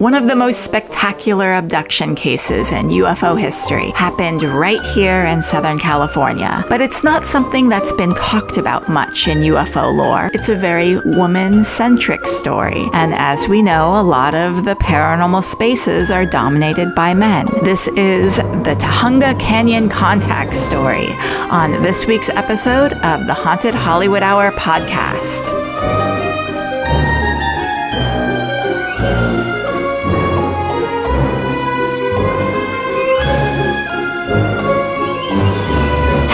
One of the most spectacular abduction cases in UFO history happened right here in Southern California. But it's not something that's been talked about much in UFO lore. It's a very woman-centric story. And as we know, a lot of the paranormal spaces are dominated by men. This is the Tujunga Canyon Contact story on this week's episode of the Haunted Hollywood Hour podcast.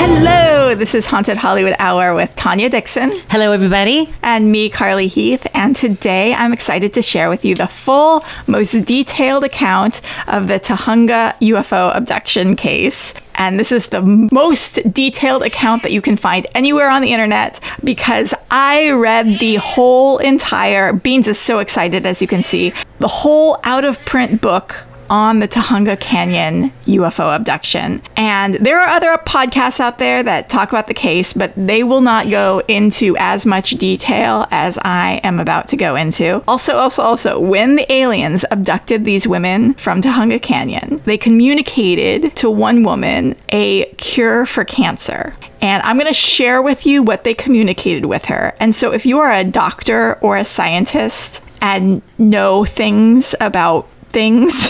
Hello, this is Haunted Hollywood Hour with Tanya Dixon. Hello, everybody. And me, Carly Heath. And today I'm excited to share with you the full, most detailed account of the Tujunga UFO abduction case. And this is the most detailed account that you can find anywhere on the internet because I read the whole entire, Beans is so excited as you can see, the whole out-of-print book on the Tujunga Canyon UFO abduction. And there are other podcasts out there that talk about the case, but they will not go into as much detail as I am about to go into. Also, when the aliens abducted these women from Tujunga Canyon, they communicated to one woman a cure for cancer. And I'm going to share with you what they communicated with her. And so if you are a doctor or a scientist and know things about things,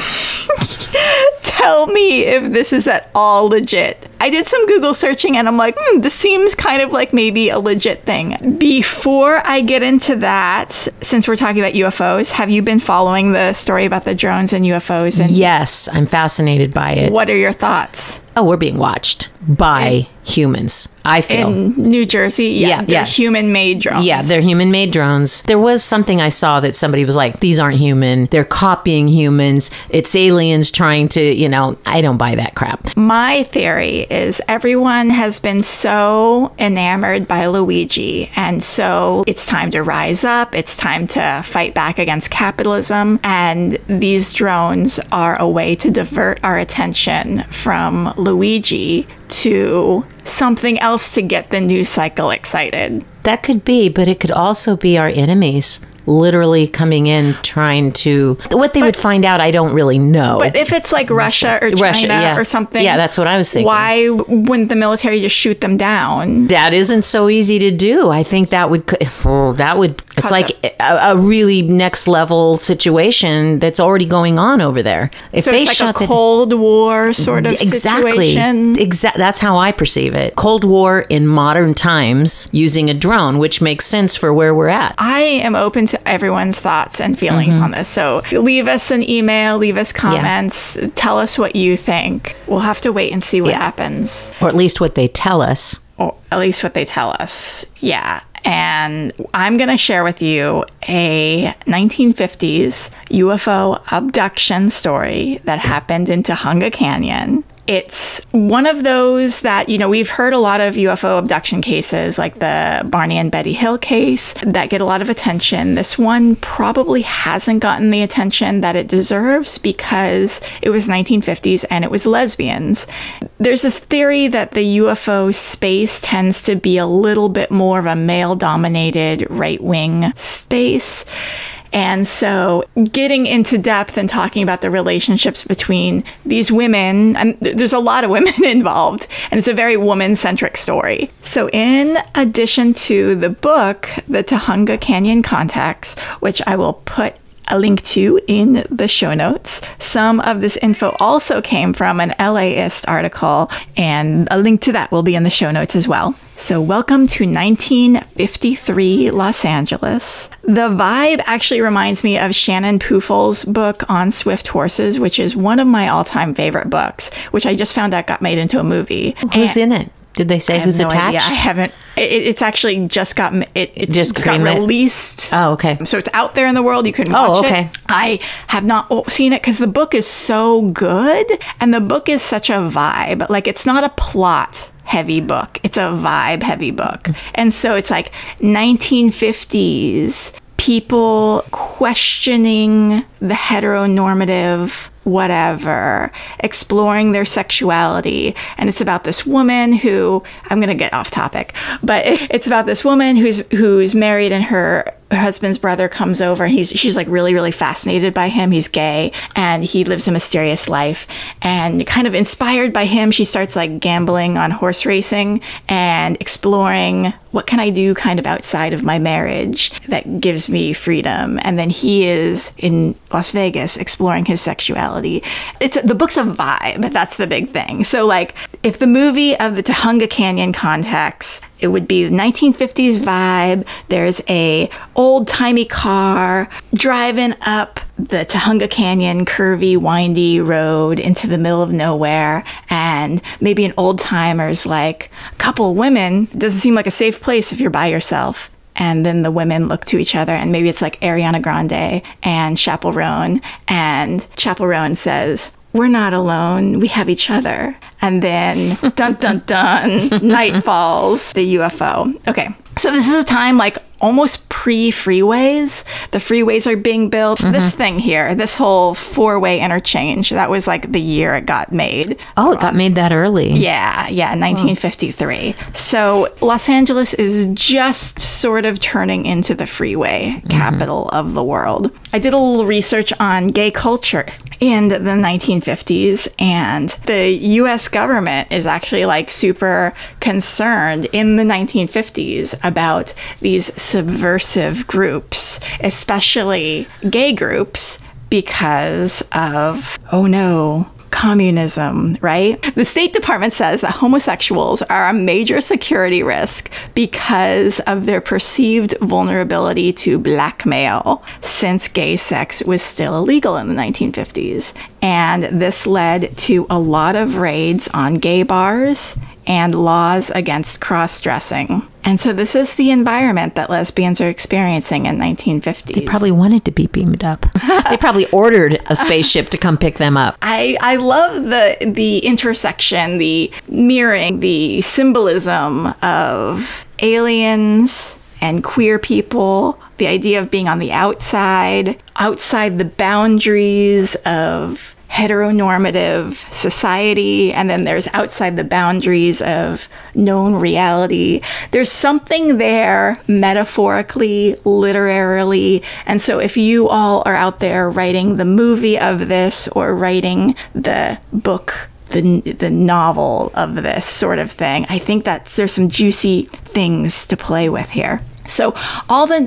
tell me if this is at all legit. I did some Google searching and I'm like, this seems kind of like maybe a legit thing. Before I get into that, since we're talking about UFOs, have you been following the story about the drones and UFOs? And yes, I'm fascinated by it. What are your thoughts? Oh, we're being watched by humans, I feel. In New Jersey? They're human-made drones. Yeah, they're human-made drones. There was something I saw that somebody was like, these aren't human. They're copying humans. It's aliens trying to, I don't buy that crap. My theory is everyone has been so enamored by Luigi, and so it's time to rise up. It's time to fight back against capitalism, and these drones are a way to divert our attention from Luigi to something else to get the news cycle excited. That could be, but it could also be our enemies literally coming in trying to... What they would find out, I don't really know. But if it's like Russia or China or something... Yeah, that's what I was thinking. Why wouldn't the military just shoot them down? That isn't so easy to do. I think that would... It's like a really next level situation that's already going on over there. If so it's like a Cold War sort of situation? Exactly. That's how I perceive it. Cold War in modern times using a drone, which makes sense for where we're at. I am open to everyone's thoughts and feelings on this. So leave us an email, leave us comments, tell us what you think. We'll have to wait and see what happens. Or at least what they tell us. Or at least what they tell us. Yeah. And I'm going to share with you a 1950s UFO abduction story that happened in Tujunga Canyon. It's one of those that, we've heard a lot of UFO abduction cases like the Barney and Betty Hill case that get a lot of attention. This one probably hasn't gotten the attention that it deserves because it was 1950s and it was lesbians. There's this theory that the UFO space tends to be a little bit more of a male-dominated right-wing space. And so getting into depth and talking about the relationships between these women, and there's a lot of women involved, and it's a very woman-centric story. So in addition to the book, The Tujunga Canyon Contacts, which I will put a link to in the show notes. Some of this info also came from an LAist article, and a link to that will be in the show notes as well. So welcome to 1953 Los Angeles. The vibe actually reminds me of Shannon Puffel's book on swift horses, which is one of my all-time favorite books, which I just found out got made into a movie. Who's in it? Did they say who's attached? Idea. I haven't. It's actually just got released. Oh, okay. So it's out there in the world. You can watch it. I have not seen it because the book is so good, and the book is such a vibe. Like, it's not a plot heavy book. It's a vibe heavy book. And so it's like 1950s people questioning the heteronormative whatever, exploring their sexuality. And it's about this woman who, I'm going to get off topic, but it's about this woman who's married, and her husband's brother comes over. She's like really, really fascinated by him. He's gay and he lives a mysterious life. And kind of inspired by him, she starts like gambling on horse racing and exploring what can I do kind of outside of my marriage that gives me freedom. And then he is in Las Vegas exploring his sexuality. The book's a vibe. That's the big thing. So like if the movie of the Tujunga Canyon context, it would be the 1950s vibe. There's a old-timey car driving up the Tujunga Canyon, curvy, windy road into the middle of nowhere. And maybe an old-timer's like, a couple women, doesn't seem like a safe place if you're by yourself. And then the women look to each other, and maybe it's like Ariana Grande and Chappell Roan. And Chappell Roan says, "We're not alone, we have each other." And then, dun, dun, dun, night falls, the UFO. Okay, so this is a time like almost pre-freeways. The freeways are being built. This thing here, this whole four-way interchange, that was like the year it got made. Oh, it got made that early. Yeah, 1953. So Los Angeles is just sort of turning into the freeway capital of the world. I did a little research on gay culture in the 1950s, and the U.S. government is actually like super concerned in the 1950s about these subversive groups, especially gay groups, because of, oh no, communism, right? The State Department says that homosexuals are a major security risk because of their perceived vulnerability to blackmail, since gay sex was still illegal in the 1950s. And this led to a lot of raids on gay bars and laws against cross-dressing. And so this is the environment that lesbians are experiencing in 1950s. They probably wanted to be beamed up. They probably ordered a spaceship to come pick them up. I love the intersection, the mirroring, the symbolism of aliens and queer people, the idea of being on the outside the boundaries of heteronormative society, and then there's outside the boundaries of known reality. There's something there metaphorically, literarily, and so if you all are out there writing the movie of this or writing the book, the novel of this sort of thing, I think that there's some juicy things to play with here. So all the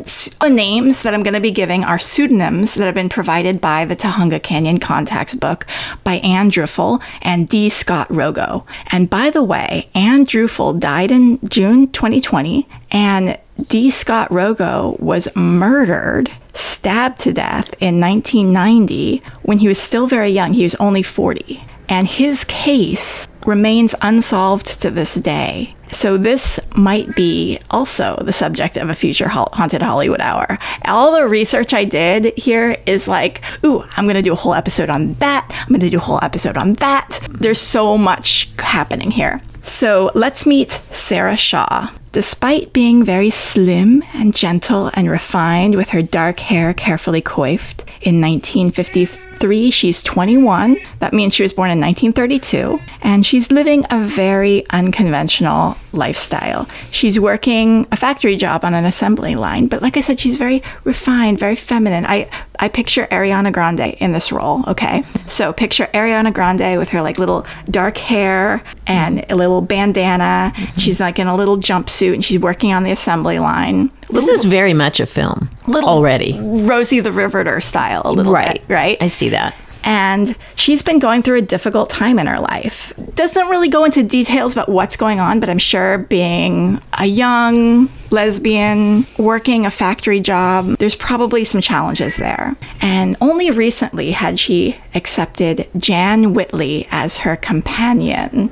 names that I'm going to be giving are pseudonyms that have been provided by the Tujunga Canyon Contacts book by Anne Druffel and D. Scott Rogo. And by the way, Anne Druffel died in June 2020, and D. Scott Rogo was murdered, stabbed to death in 1990 when he was still very young. He was only 40. And his case remains unsolved to this day. So this might be also the subject of a future Haunted Hollywood Hour. All the research I did here is like, ooh, I'm going to do a whole episode on that. I'm going to do a whole episode on that. There's so much happening here. So let's meet Sarah Shaw. Despite being very slim and gentle and refined with her dark hair carefully coiffed, in 1953, she's 21. That means she was born in 1932. And she's living a very unconventional lifestyle. She's working a factory job on an assembly line. But like I said, she's very refined, very feminine. I picture Ariana Grande in this role, okay? So picture Ariana Grande with her like little dark hair and a little bandana. She's like in a little jumpsuit and she's working on the assembly line. This is very much a film already. Rosie the Riveter style a little bit, right? I see that. And she's been going through a difficult time in her life. Doesn't really go into details about what's going on, but I'm sure being a young lesbian, working a factory job, there's probably some challenges there. And only recently had she accepted Jan Whitley as her companion.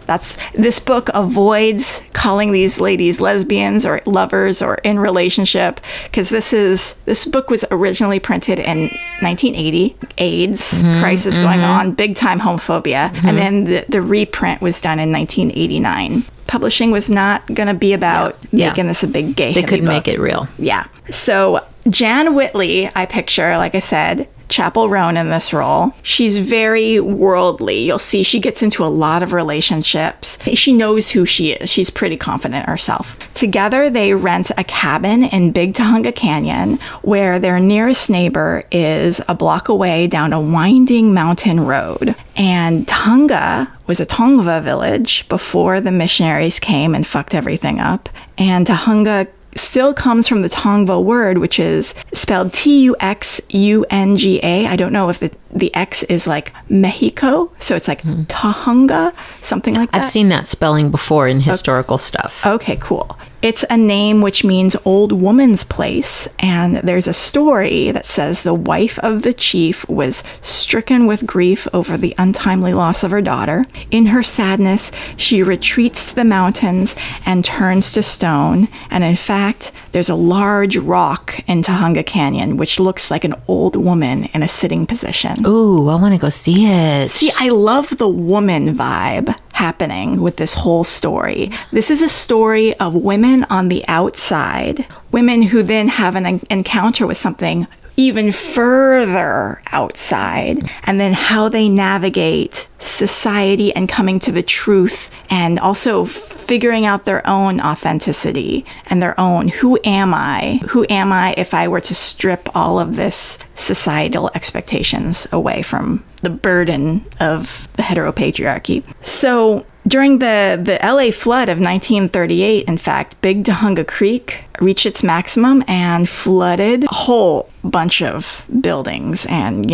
This book avoids calling these ladies lesbians or lovers or in relationship, because this book was originally printed in 1980, AIDS crisis going on, big time homophobia, and then the reprint was done in 1989. Publishing was not going to be about making this a big gay They couldn't book. make it real. Yeah. So Jan Whitley, I picture, like I said, Chapel Roan in this role. She's very worldly. You'll see she gets into a lot of relationships. She knows who she is. She's pretty confident herself. Together, they rent a cabin in Big Tujunga Canyon, where their nearest neighbor is a block away down a winding mountain road. And Tujunga was a Tongva village before the missionaries came and fucked everything up. And Tujunga still comes from the Tongva word, which is spelled Tuxunga. I don't know if the X is like Mexico, so it's like Tujunga, something like that. I've seen that spelling before in historical stuff. Okay, cool. It's a name which means old woman's place, and there's a story that says the wife of the chief was stricken with grief over the untimely loss of her daughter. In her sadness, she retreats to the mountains and turns to stone, and in fact, there's a large rock in Tujunga Canyon which looks like an old woman in a sitting position. Ooh, I want to go see it. See, I love the woman vibe happening with this whole story. This is a story of women on the outside, women who then have an encounter with something even further outside, and then how they navigate society and coming to the truth, and also figuring out their own authenticity and their own, who am I? Who am I if I were to strip all of this societal expectations away from the burden of the heteropatriarchy? So during the LA flood of 1938, in fact, Big Tujunga Creek reached its maximum and flooded a whole bunch of buildings and,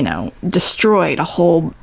destroyed a whole,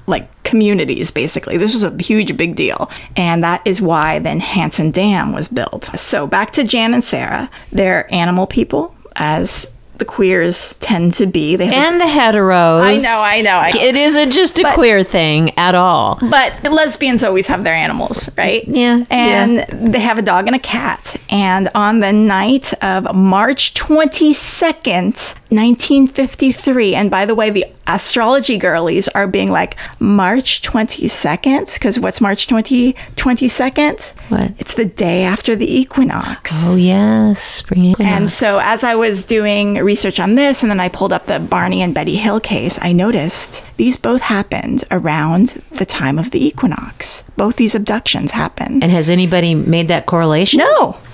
communities, basically. This was a huge, big deal. And that is why then Hansen Dam was built. So back to Jan and Sarah. They're animal people, as the queers tend to be. They have the heteros. I know. It isn't just a queer thing at all. But lesbians always have their animals, right? Yeah. And they have a dog and a cat. And on the night of March 22nd, 1953, and by the way, the astrology girlies are being like, March 22nd? Because what's March 22nd? What? It's the day after the equinox. Oh, yes. Spring equinox. And so as I was doing research on this, and then I pulled up the Barney and Betty Hill case, I noticed these both happened around the time of the equinox. Both these abductions happened. And has anybody made that correlation?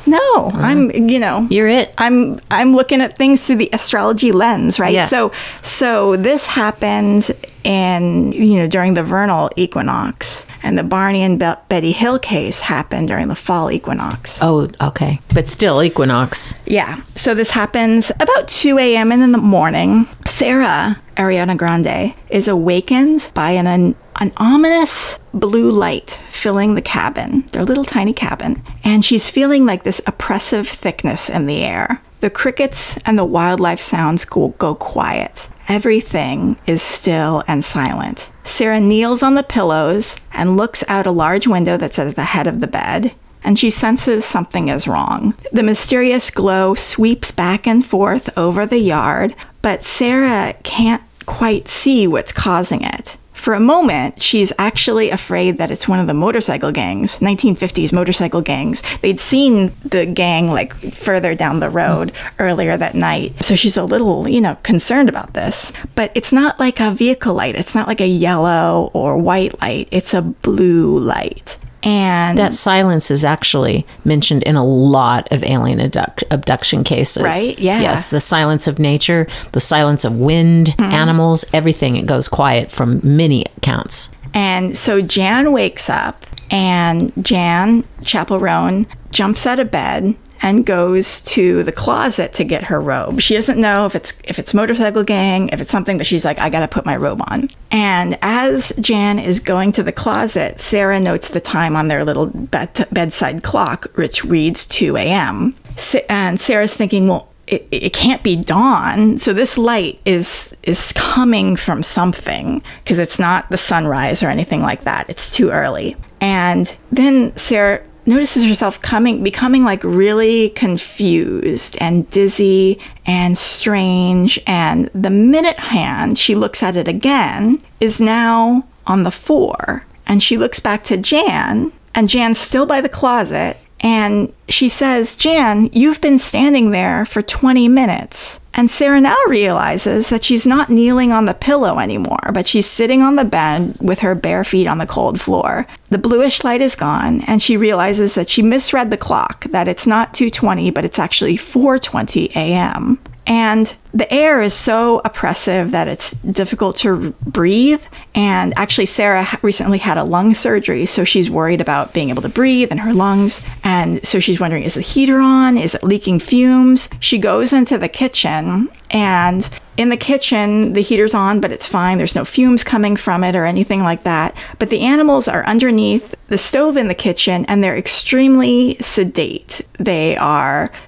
No, I'm, You're it. I'm looking at things through the astrology lens, right? Yeah. So this happened in, during the vernal equinox, and the Barney and Betty Hill case happened during the fall equinox. Oh, okay. But still equinox. Yeah. So this happens about 2 a.m. in the morning. Sarah Ariana Grande is awakened by an ominous blue light filling the cabin, their little tiny cabin, and she's feeling like this oppressive thickness in the air. The crickets and the wildlife sounds go quiet. Everything is still and silent. Sarah kneels on the pillows and looks out a large window that's at the head of the bed, and she senses something is wrong. The mysterious glow sweeps back and forth over the yard, but Sarah can't quite see what's causing it. For a moment, she's actually afraid that it's one of the motorcycle gangs, 1950s motorcycle gangs. They'd seen the gang further down the road earlier that night. So she's a little, concerned about this. But it's not like a vehicle light. It's not like a yellow or white light. It's a blue light. And that silence is actually mentioned in a lot of alien abduction cases. Right? Yeah. Yes, the silence of nature, the silence of wind, animals, everything. It goes quiet from many accounts. And so Jan wakes up, and Jan Chapel Roan jumps out of bed and goes to the closet to get her robe. She doesn't know if it's motorcycle gang, if it's something, but she's like, I gotta put my robe on. And as Jan is going to the closet, Sarah notes the time on their little bedside clock, which reads 2 a.m. And Sarah's thinking, well, it can't be dawn, so this light is coming from something, because it's not the sunrise or anything like that. It's too early. And then Sarah notices herself becoming really confused and dizzy and strange, and the minute hand, she looks at it again, is now on the 4. And she looks back to Jan, and Jan's still by the closet, and she says, Jan, you've been standing there for 20 minutes. And Sarah now realizes that she's not kneeling on the pillow anymore, but she's sitting on the bed with her bare feet on the cold floor. The bluish light is gone, and she realizes that she misread the clock, that it's not 2:20, but it's actually 4:20 a.m. And the air is so oppressive that it's difficult to breathe. And actually, Sarah recently had a lung surgery, so she's worried about being able to breathe in her lungs. And so she's wondering, is the heater on? Is it leaking fumes? She goes into the kitchen, and in the kitchen, the heater's on, but it's fine. There's no fumes coming from it or anything like that. But the animals are underneath the stove in the kitchen, and they're extremely sedate. They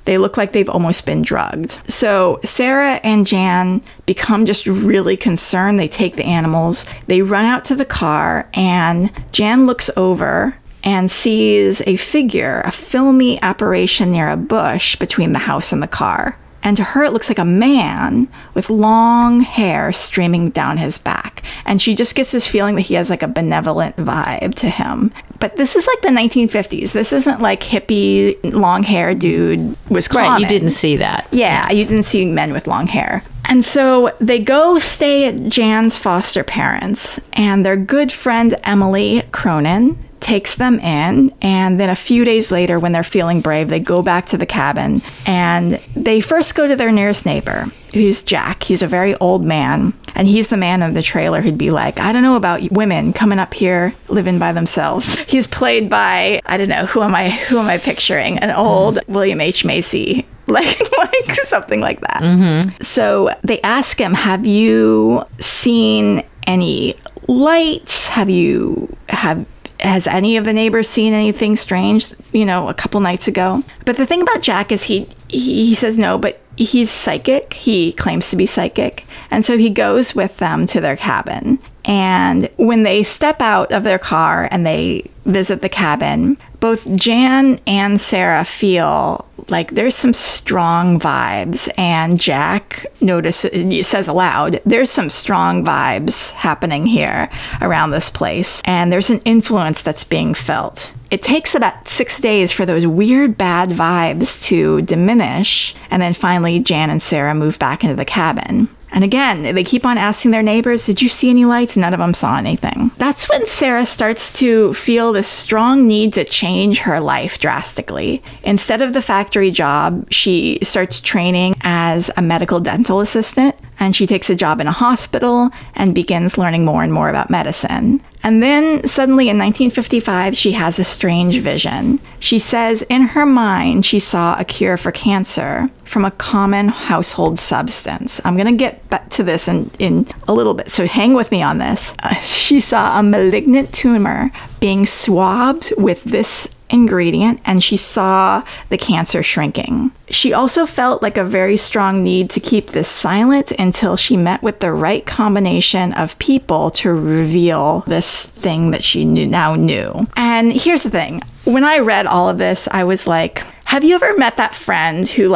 look like they've almost been drugged. So Sarah and Jan become just really concerned. They take the animals, they run out to the car, and Jan looks over and sees a figure, a filmy apparition near a bush between the house and the car. And to her, it looks like a man with long hair streaming down his back. And she just gets this feeling that he has like a benevolent vibe to him. But this is like the 1950s. This isn't like hippie, long hair dude was common. Right, you didn't see that. Yeah, you didn't see men with long hair. And so they go stay at Jan's foster parents, and their good friend Emily Cronin takes them in, and then a few days later, when they're feeling brave, they go back to the cabin, and they first go to their nearest neighbor, who's Jack. He's a very old man, and he's the man in the trailer who'd be like, I don't know about women coming up here living by themselves. He's played by, I don't know, who am I picturing? An old William H. Macy. Like something like that. Mm-hmm. So they ask him, have you seen any lights? Has any of the neighbors seen anything strange, a couple nights ago? But the thing about Jack is he says no, but he's psychic. He claims to be psychic. And so he goes with them to their cabin. And when they step out of their car and they visit the cabin, both Jan and Sarah feel like there's some strong vibes. And Jack says aloud, there's some strong vibes happening here around this place. And there's an influence that's being felt. It takes about 6 days for those weird bad vibes to diminish. And then finally, Jan and Sarah move back into the cabin. And again, they keep on asking their neighbors, did you see any lights? None of them saw anything. That's when Sarah starts to feel this strong need to change her life drastically. Instead of the factory job, she starts training as a medical dental assistant, and she takes a job in a hospital and begins learning more and more about medicine. And then suddenly in 1955, she has a strange vision. She says in her mind, she saw a cure for cancer from a common household substance. I'm going to get back to this in a little bit, so hang with me on this. She saw a malignant tumor being swabbed with this ingredient, and she saw the cancer shrinking. She also felt like a very strong need to keep this silent until she met with the right combination of people to reveal this thing that she now knew. And here's the thing. When I read all of this, I was like, have you ever met that friend who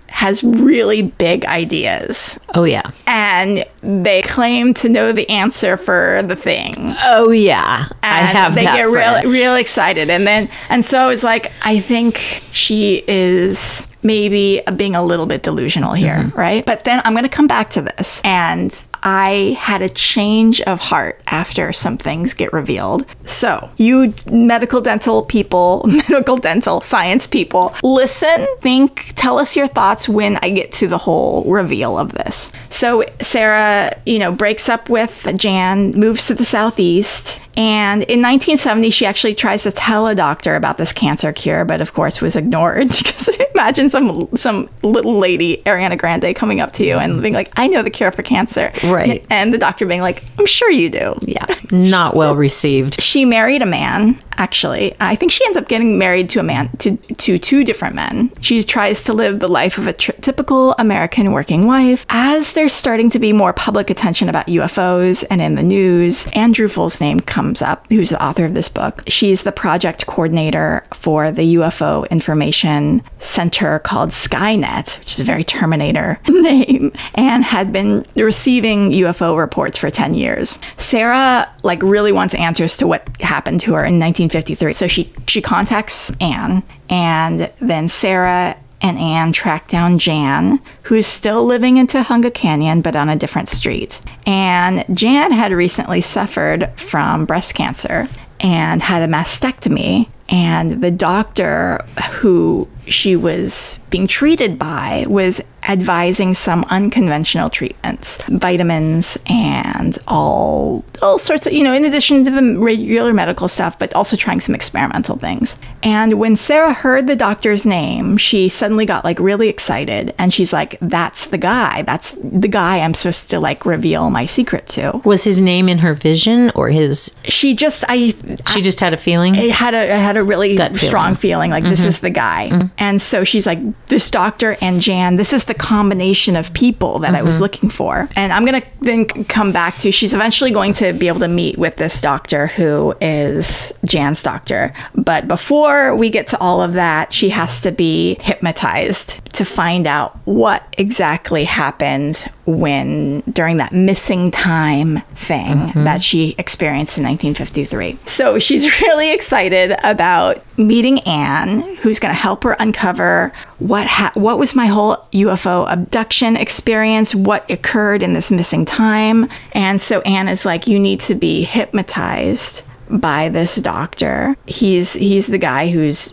has really big ideas? Oh, yeah. And they claim to know the answer for the thing. Oh, yeah. And I have they that get friend. real excited. And so I was like, I think she is maybe being a little bit delusional here, right? But then I'm going to come back to this. And I had a change of heart after some things get revealed. So, you medical dental science people, listen, think, tell us your thoughts when I get to the whole reveal of this. So, Sarah, breaks up with Jan, moves to the Southeast. And in 1970, she actually tries to tell a doctor about this cancer cure, but of course was ignored. Because imagine some little lady, Ariana Grande, coming up to you and being like, I know the cure for cancer. Right. And the doctor being like, I'm sure you do. Yeah. Not well received. She married a man, actually. I think she ends up getting married to a man, to two different men. She tries to live the life of a typical American working wife. As there's starting to be more public attention about UFOs and in the news, Ann Druffel's name comes up, who's the author of this book. She's the project coordinator for the UFO information center called Skynet, which is a very Terminator name, and had been receiving UFO reports for 10 years. Sarah really wants answers to what happened to her in 1953. So she contacts Anne, and then Sarah and Anne track down Jan, who's still living in Tujunga Canyon, but on a different street. And Jan had recently suffered from breast cancer and had a mastectomy. And the doctor who she was being treated by was advising some unconventional treatments, vitamins and all sorts of, in addition to the regular medical stuff, but also trying some experimental things. And when Sarah heard the doctor's name, she suddenly got like really excited. And she's like, that's the guy. That's the guy I'm supposed to like reveal my secret to. Was his name in her vision or his? She just had a feeling? It had a really strong feeling like this is the guy. And so she's like, this doctor and Jan, this is the combination of people that I was looking for. And I'm going to then come back to, she's eventually going to be able to meet with this doctor who is Jan's doctor. But before we get to all of that, she has to be hypnotized to find out what exactly happened during that missing time thing that she experienced in 1953. So she's really excited about meeting Anne, who's going to help her uncover what was my whole UFO abduction experience, what occurred in this missing time. And so Anne is like, you need to be hypnotized by this doctor. He's the guy who's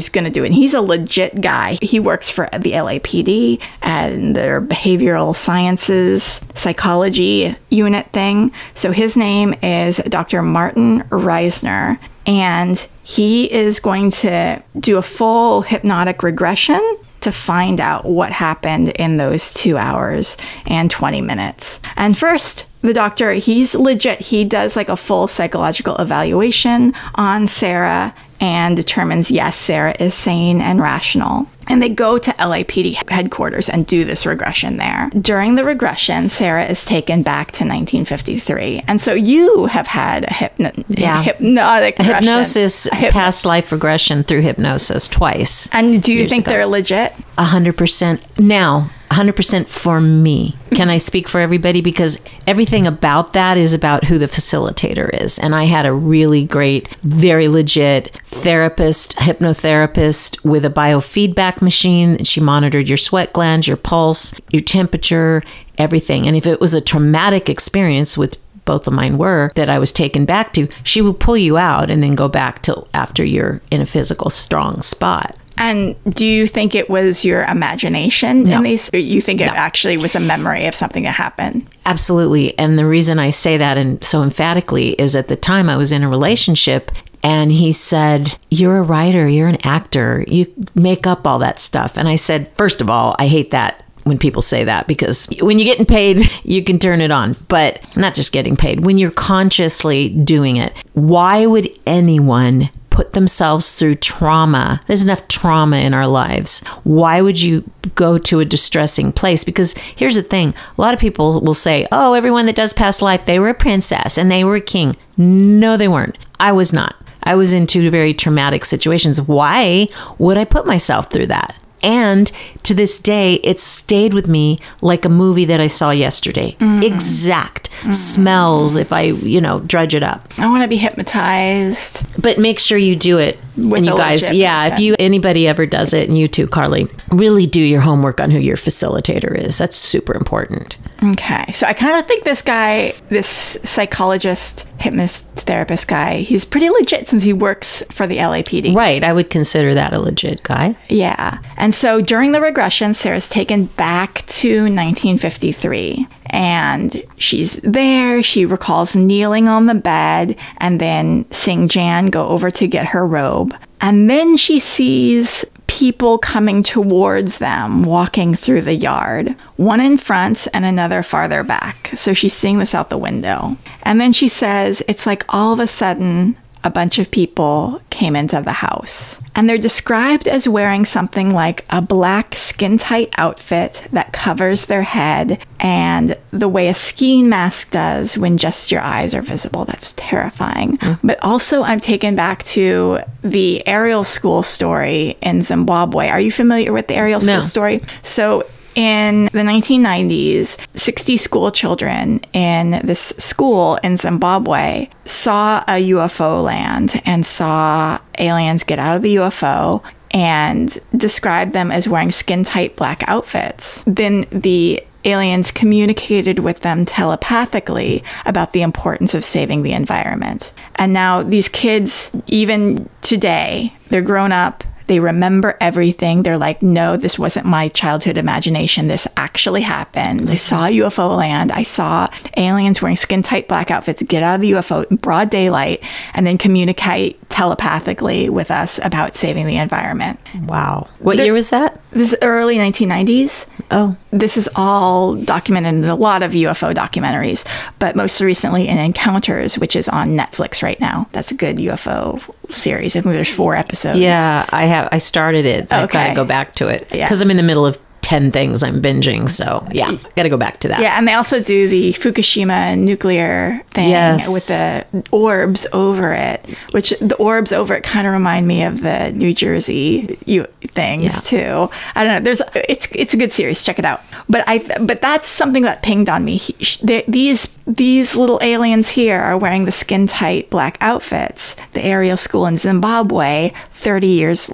going to do it. And he's a legit guy. He works for the LAPD and their behavioral sciences psychology unit thing. So his name is Dr. Martin Reisner, and he is going to do a full hypnotic regression to find out what happened in those 2 hours and 20 minutes. And first, the doctor, he's legit. He does like a full psychological evaluation on Sarah and determines, yes, Sarah is sane and rational. And they go to LAPD headquarters and do this regression there. During the regression, Sarah is taken back to 1953. And so you have had a hypnotic hypnosis, past life regression through hypnosis twice. And do you think they're legit? 100%. Now, 100% for me. Can I speak for everybody? Because everything about that is about who the facilitator is. And I had a really great, very legit hypnotherapist with a biofeedback machine. She monitored your sweat glands, your pulse, your temperature, everything. And if it was a traumatic experience, with both of mine were, that I was taken back to, she would pull you out and then go back till after you're in a physical strong spot. And do you think it was your imagination No. in these? Or you think it actually was a memory of something that happened? Absolutely. And the reason I say that and so emphatically is at the time I was in a relationship and he said, you're a writer, you're an actor, you make up all that stuff. And I said, first of all, I hate that when people say that, because when you're getting paid, you can turn it on, but not just getting paid. When you're consciously doing it, why would anyone put themselves through trauma? There's enough trauma in our lives. Why would you go to a distressing place? Because here's the thing. A lot of people will say, oh, everyone that does past life, they were a princess and they were a king. No, they weren't. I was not. I was in two very traumatic situations. Why would I put myself through that? And to this day, it's stayed with me like a movie that I saw yesterday. Exact smells if I, drudge it up. I want to be hypnotized. But make sure you do it. With you guys, if anybody ever does it, and you too, Carly, really do your homework on who your facilitator is. That's super important. Okay. So I kind of think this guy, this psychologist, hypnotherapist guy, he's pretty legit since he works for the LAPD. Right. I would consider that a legit guy. Yeah. And so during the regression, Sarah's taken back to 1953. And she's there. She recalls kneeling on the bed and then seeing Jan go over to get her robe. And then she sees people coming towards them, walking through the yard, one in front and another farther back. So she's seeing this out the window. And then she says, it's like all of a sudden, a bunch of people came into the house. And they're described as wearing something like a black skin-tight outfit that covers their head and the way a skiing mask does when just your eyes are visible. That's terrifying. But also I'm taken back to the Ariel School story in Zimbabwe. Are you familiar with the Ariel School story? So in the 1990s, 60 school children in this school in Zimbabwe saw a UFO land and saw aliens get out of the UFO and described them as wearing skin-tight black outfits. Then the aliens communicated with them telepathically about the importance of saving the environment. And now these kids, even today, they're grown up. They remember everything. They're like, no, this wasn't my childhood imagination. This actually happened. I saw a UFO land. I saw aliens wearing skin-tight black outfits get out of the UFO in broad daylight and then communicate telepathically with us about saving the environment. Wow. What year was that? This is early 1990s. Oh. This is all documented in a lot of UFO documentaries, but most recently in Encounters, which is on Netflix right now. That's a good UFO series. I think there's 4 episodes. Yeah, I started it. I've got to go back to it because I'm in the middle of 10 things I'm binging. So yeah, got to go back to that. Yeah, and they also do the Fukushima nuclear thing with the orbs over it, which the orbs over it kind of remind me of the New Jersey things too. I don't know. It's a good series. Check it out. But that's something that pinged on me. These little aliens here are wearing the skin-tight black outfits. The Ariel School in Zimbabwe, 40 years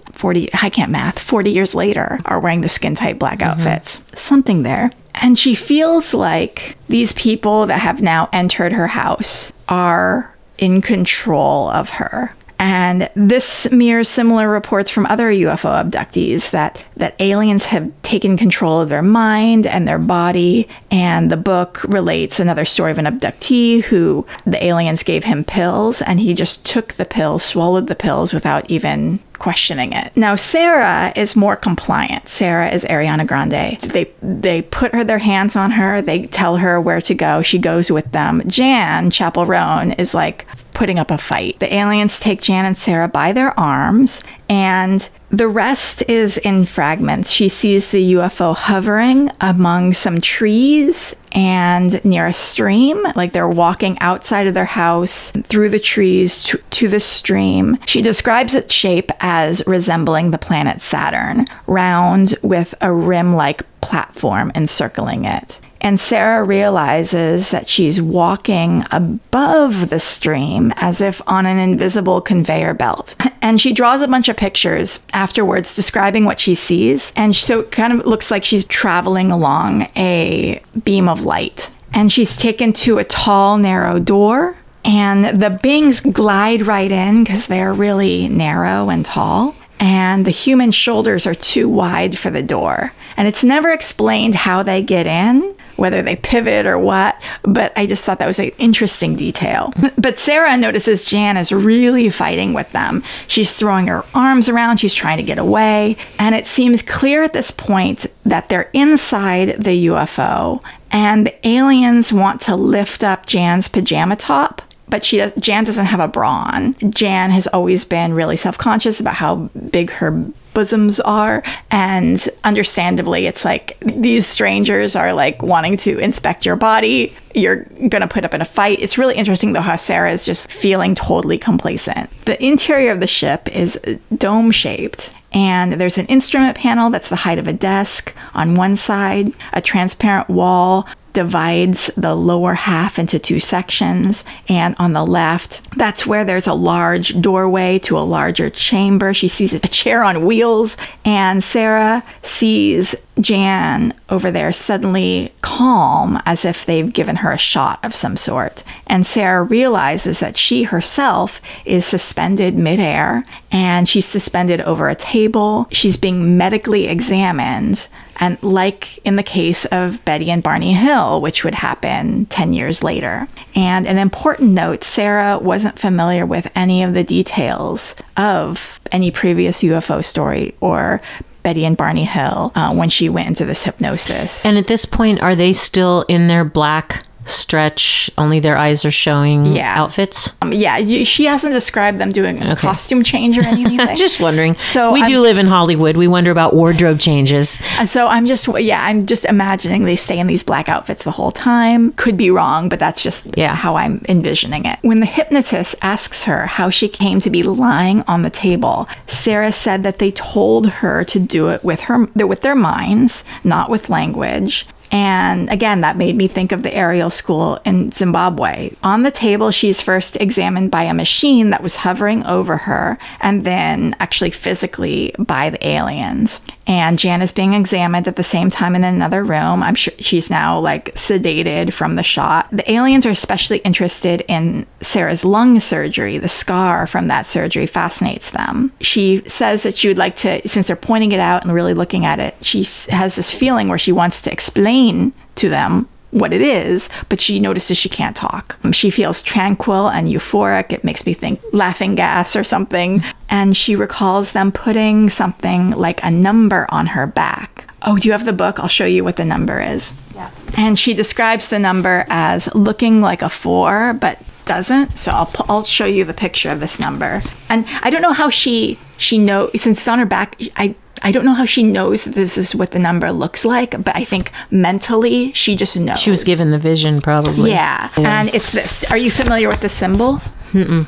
later, are wearing the skin-tight black outfits. Something there. And she feels like these people that have now entered her house are in control of her. And this mirrors similar reports from other UFO abductees that aliens have taken control of their mind and their body. And the book relates another story of an abductee who the aliens gave him pills and he just took the pills, swallowed the pills without even questioning it. Now, Sarah is more compliant. Sarah is Ariana Grande. They put their hands on her. They tell her where to go. She goes with them. Jan, Chappell Roan, is like putting up a fight. The aliens take Jan and Sarah by their arms, and the rest is in fragments. She sees the UFO hovering among some trees and near a stream, like they're walking outside of their house through the trees to the stream. She describes its shape as resembling the planet Saturn, round with a rim-like platform encircling it. And Sarah realizes that she's walking above the stream as if on an invisible conveyor belt. And she draws a bunch of pictures afterwards describing what she sees. And so it kind of looks like she's traveling along a beam of light. And she's taken to a tall, narrow door. And the beings glide right in because they're really narrow and tall. And the human shoulders are too wide for the door. And it's never explained how they get in, whether they pivot or what, but I just thought that was an interesting detail. But Sarah notices Jan is really fighting with them. She's throwing her arms around, she's trying to get away, and it seems clear at this point that they're inside the UFO, and the aliens want to lift up Jan's pajama top, but Jan doesn't have a bra on. Jan has always been really self-conscious about how big her bosoms are, and understandably it's like these strangers are like wanting to inspect your body. You're gonna put up in a fight. It's really interesting though how Sarah is just feeling totally complacent. The interior of the ship is dome shaped, and there's an instrument panel that's the height of a desk on one side. A transparent wall divides the lower half into 2 sections, and on the left, that's where there's a large doorway to a larger chamber. She sees a chair on wheels, and Sarah sees Jan over there suddenly calm, as if they've given her a shot of some sort. And Sarah realizes that she herself is suspended midair, and she's suspended over a table. She's being medically examined, and like in the case of Betty and Barney Hill, which would happen 10 years later. And an important note, Sarah wasn't familiar with any of the details of any previous UFO story or Betty and Barney Hill when she went into this hypnosis. And at this point, are they still in their black stretch, only their eyes are showing outfits? She hasn't described them doing a costume change or anything. Just wondering. So we do live in Hollywood. We wonder about wardrobe changes. So I'm just imagining they stay in these black outfits the whole time. Could be wrong, but that's just how I'm envisioning it. When the hypnotist asks her how she came to be lying on the table, Sarah said that they told her to do it with their minds, not with language. And again, that made me think of the Ariel School in Zimbabwe. On the table, she's first examined by a machine that was hovering over her, and then actually physically by the aliens. And Jan is being examined at the same time in another room. I'm sure she's now like sedated from the shot. The aliens are especially interested in Sarah's lung surgery. The scar from that surgery fascinates them. She says that she would like to, since they're pointing it out and really looking at it, she has this feeling where she wants to explain to them what it is, but she notices she can't talk. She feels tranquil and euphoric. It makes me think laughing gas or something. And she recalls them putting something like a number on her back. Oh, do you have the book? I'll show you what the number is. Yeah. And she describes the number as looking like a 4, but doesn't. So I'll show you the picture of this number. And I don't know how she knows, since it's on her back, I don't know how she knows that this is what the number looks like, but I think mentally she just knows. She was given the vision, probably. Yeah. And it's this. Are you familiar with the symbol? Mm-mm.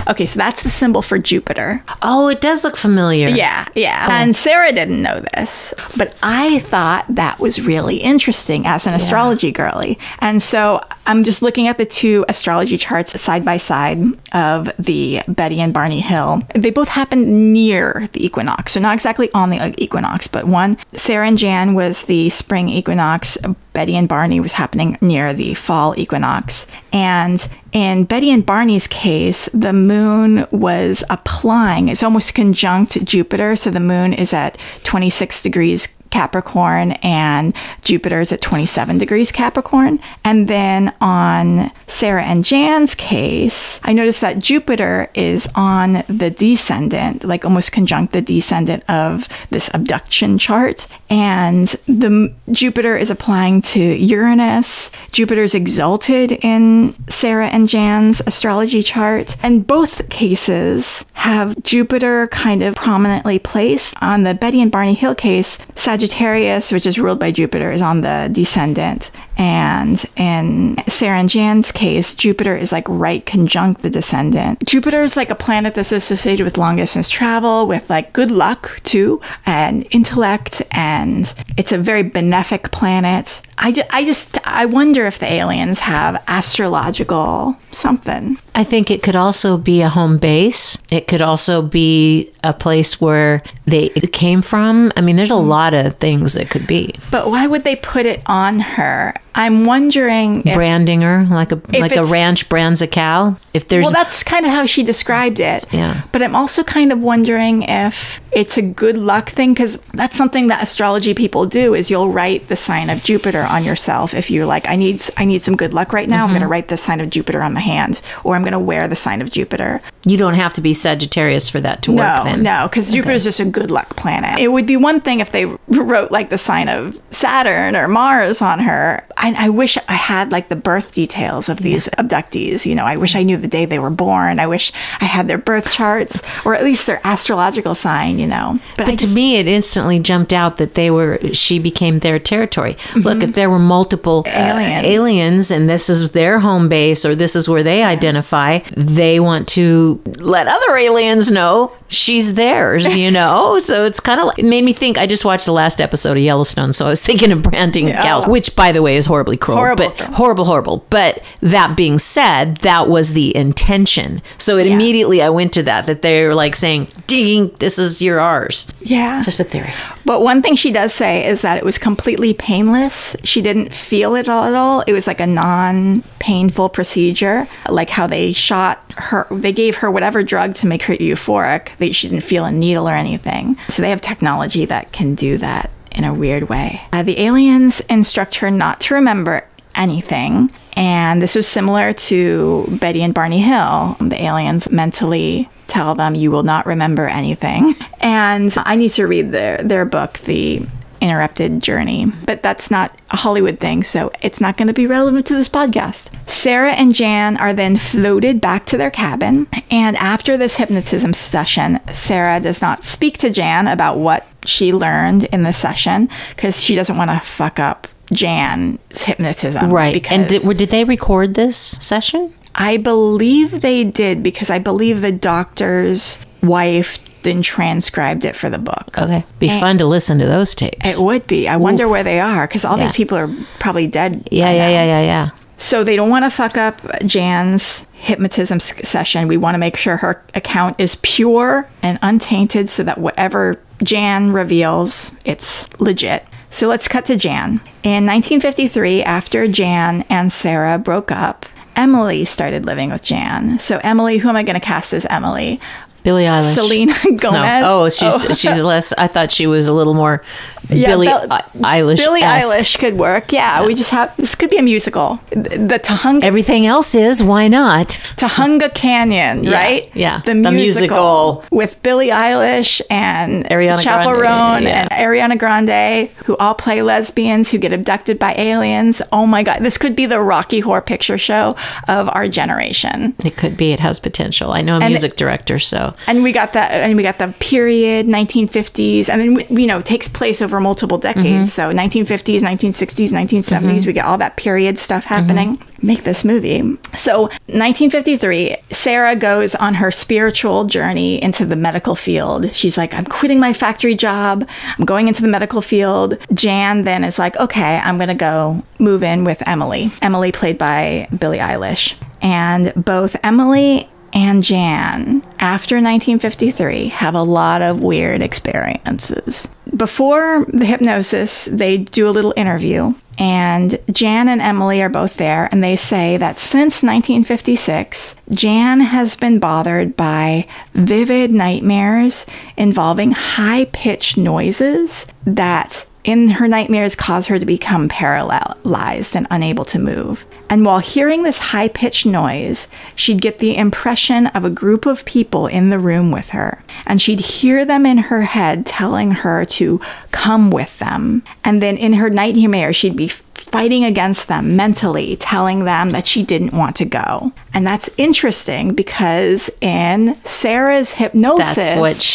Okay, so that's the symbol for Jupiter. Oh, it does look familiar. Yeah. Oh. And Sarah didn't know this, but I thought that was really interesting as an astrology girly. And so I'm just looking at the two astrology charts side by side of the Betty and Barney Hill. They both happened near the equinox, so not exactly on the equinox, but one, Sarah and Jan, was the spring equinox. Betty and Barney was happening near the fall equinox. And in Betty and Barney's case, the moon was applying. It's almost conjunct Jupiter. So the moon is at 26 degrees Capricorn and Jupiter is at 27 degrees Capricorn. And then on Sarah and Jan's case, I noticed that Jupiter is on the descendant, like almost conjunct the descendant of this abduction chart. And the Jupiter is applying to Uranus. Jupiter's exalted in Sarah and Jan's astrology chart. And both cases have Jupiter kind of prominently placed. On the Betty and Barney Hill case, Sagittarius, which is ruled by Jupiter, is on the descendant. And in Sarah and Jan's case, Jupiter is like right conjunct the descendant. Jupiter is like a planet that's associated with long distance travel, with like good luck too, and intellect, and it's a very benefic planet. I wonder if the aliens have astrological something. I think it could also be a home base. It could also be a place where they came from. I mean, there's a lot of things that could be. But why would they put it on her? I'm wondering if... Branding her like a ranch brands a cow. If there's... Well, that's kind of how she described it. Yeah. But I'm also kind of wondering if it's a good luck thing, because that's something that astrology people do, is you'll write the sign of Jupiter on yourself. If you're like, I need some good luck right now, I'm going to write the sign of Jupiter on my hand, or I'm going to wear the sign of Jupiter. You don't have to be Sagittarius for that to work then. No, because Jupiter's just a good luck planet. It would be one thing if they wrote like the sign of Saturn or Mars on her. I wish I had like the birth details of these abductees. You know, I wish I knew the day they were born. I wish I had their birth charts, or at least their astrological sign, you know. But to me, it instantly jumped out that she became their territory. Look, if there were multiple aliens and this is their home base, or this is where they identify, they want to let other aliens know she's theirs, you know? So it's kind of like, it made me think, I just watched the last episode of Yellowstone, so I was thinking of branding cows, which, by the way, is horribly cruel. Horrible. But that being said, that was the intention. So immediately I went to that they were like saying, ding, this is ours. Yeah. Just a theory. But one thing she does say is that it was completely painless. She didn't feel it at all. It was like a non-painful procedure, like how they shot her. They gave her whatever drug to make her euphoric. She didn't feel a needle or anything. So they have technology that can do that in a weird way. The aliens instruct her not to remember anything. And this was similar to Betty and Barney Hill. The aliens mentally tell them, you will not remember anything. And I need to read their book, The Interrupted Journey. But that's not a Hollywood thing, so it's not going to be relevant to this podcast. Sarah and Jan are then floated back to their cabin. And after this hypnotism session, Sarah does not speak to Jan about what she learned in the session, because she doesn't want to fuck up Jan's hypnotism. Right. And did they record this session? I believe they did, because I believe the doctor's wife then transcribed it for the book. Okay. Be fun to listen to those tapes. It would be. I wonder where they are, because all these people are probably dead. Yeah. So they don't want to fuck up Jan's hypnotism session. We want to make sure her account is pure and untainted so that whatever Jan reveals, it's legit. So let's cut to Jan. In 1953, after Jan and Sarah broke up, Emily started living with Jan. So Emily, who am I going to cast as Emily? Billie Eilish. Selena Gomez. No. Oh, she's less. I thought she was a little more Billie Eilish. Billie Eilish could work. Yeah, we just have this could be a musical. The Tahunga. Everything else is. Why not? Tahunga Canyon, right? Yeah. The musical with Billie Eilish and Ariana Chaperone and Ariana Grande, who all play lesbians who get abducted by aliens. Oh my God, this could be the Rocky Horror Picture Show of our generation. It could be. It has potential. I know a music director, so. And we got that, and we got the period 1950s, and then it takes place over multiple decades. So 1950s, 1960s, 1970s, we get all that period stuff happening. Make this movie. So 1953, Sarah goes on her spiritual journey into the medical field. She's like, I'm quitting my factory job. I'm going into the medical field. Jan then is like, okay, I'm going to go move in with Emily. Emily played by Billie Eilish. And both Emily and Jan, after 1953, have a lot of weird experiences. Before the hypnosis, they do a little interview, and Jan and Emily are both there, and they say that since 1956, Jan has been bothered by vivid nightmares involving high-pitched noises that in her nightmares cause her to become paralyzed and unable to move. And while hearing this high-pitched noise, she'd get the impression of a group of people in the room with her. And she'd hear them in her head telling her to come with them. And then in her nightmare, she'd be fighting against them mentally, telling them that she didn't want to go. And that's interesting because in Sarah's hypnosis,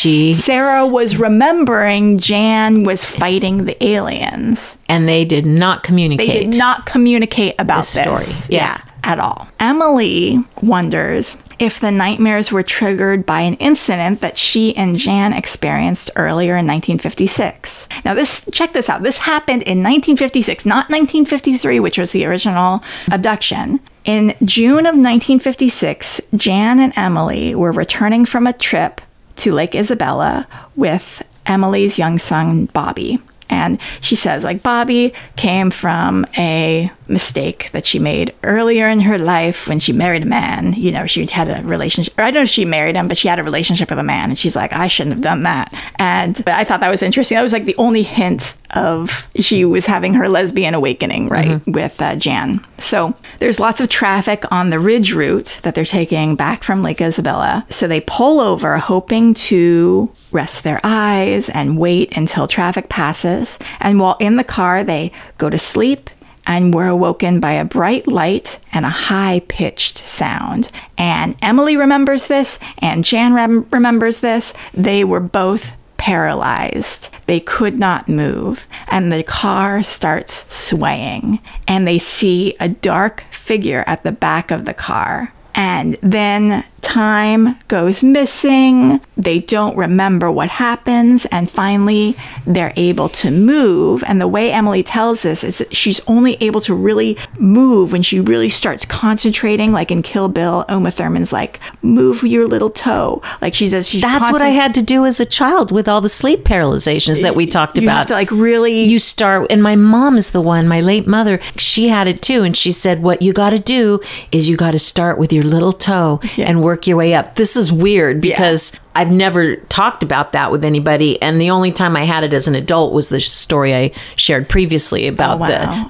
Sarah was remembering Jan was fighting the aliens. And they did not communicate. They did not communicate about this story. Yeah, at all. Emily wonders if the nightmares were triggered by an incident that she and Jan experienced earlier in 1956. Now, check this out. This happened in 1956, not 1953, which was the original abduction. In June of 1956, Jan and Emily were returning from a trip to Lake Isabella with Emily's young son, Bobby. And she says, like, Bobby came from a mistake that she made earlier in her life when she married a man. You know, she had a relationship, or I don't know if she married him, but she had a relationship with a man. And she's like, I shouldn't have done that. And I thought that was interesting. That was like the only hint of she was having her lesbian awakening, right, with Jan. So there's lots of traffic on the Ridge route that they're taking back from Lake Isabella. So they pull over hoping to rest their eyes and wait until traffic passes. And while in the car, they go to sleep and were awoken by a bright light and a high-pitched sound. And Emily remembers this, and Jan remembers this. They were both paralyzed. They could not move. And the car starts swaying. And they see a dark figure at the back of the car. And then time goes missing. They don't remember what happens. And finally, they're able to move. And the way Emily tells this is she's only able to really move when she really starts concentrating. Like in Kill Bill, Uma Thurman's like, move your little toe. Like she says, that's what I had to do as a child with all the sleep paralyzations that we talked about. You have to like really... You start, and my mom is the one, my late mother, she had it too. And she said, what you got to do is you got to start with your little toe and work your way up. This is weird because I've never talked about that with anybody. And the only time I had it as an adult was the story I shared previously about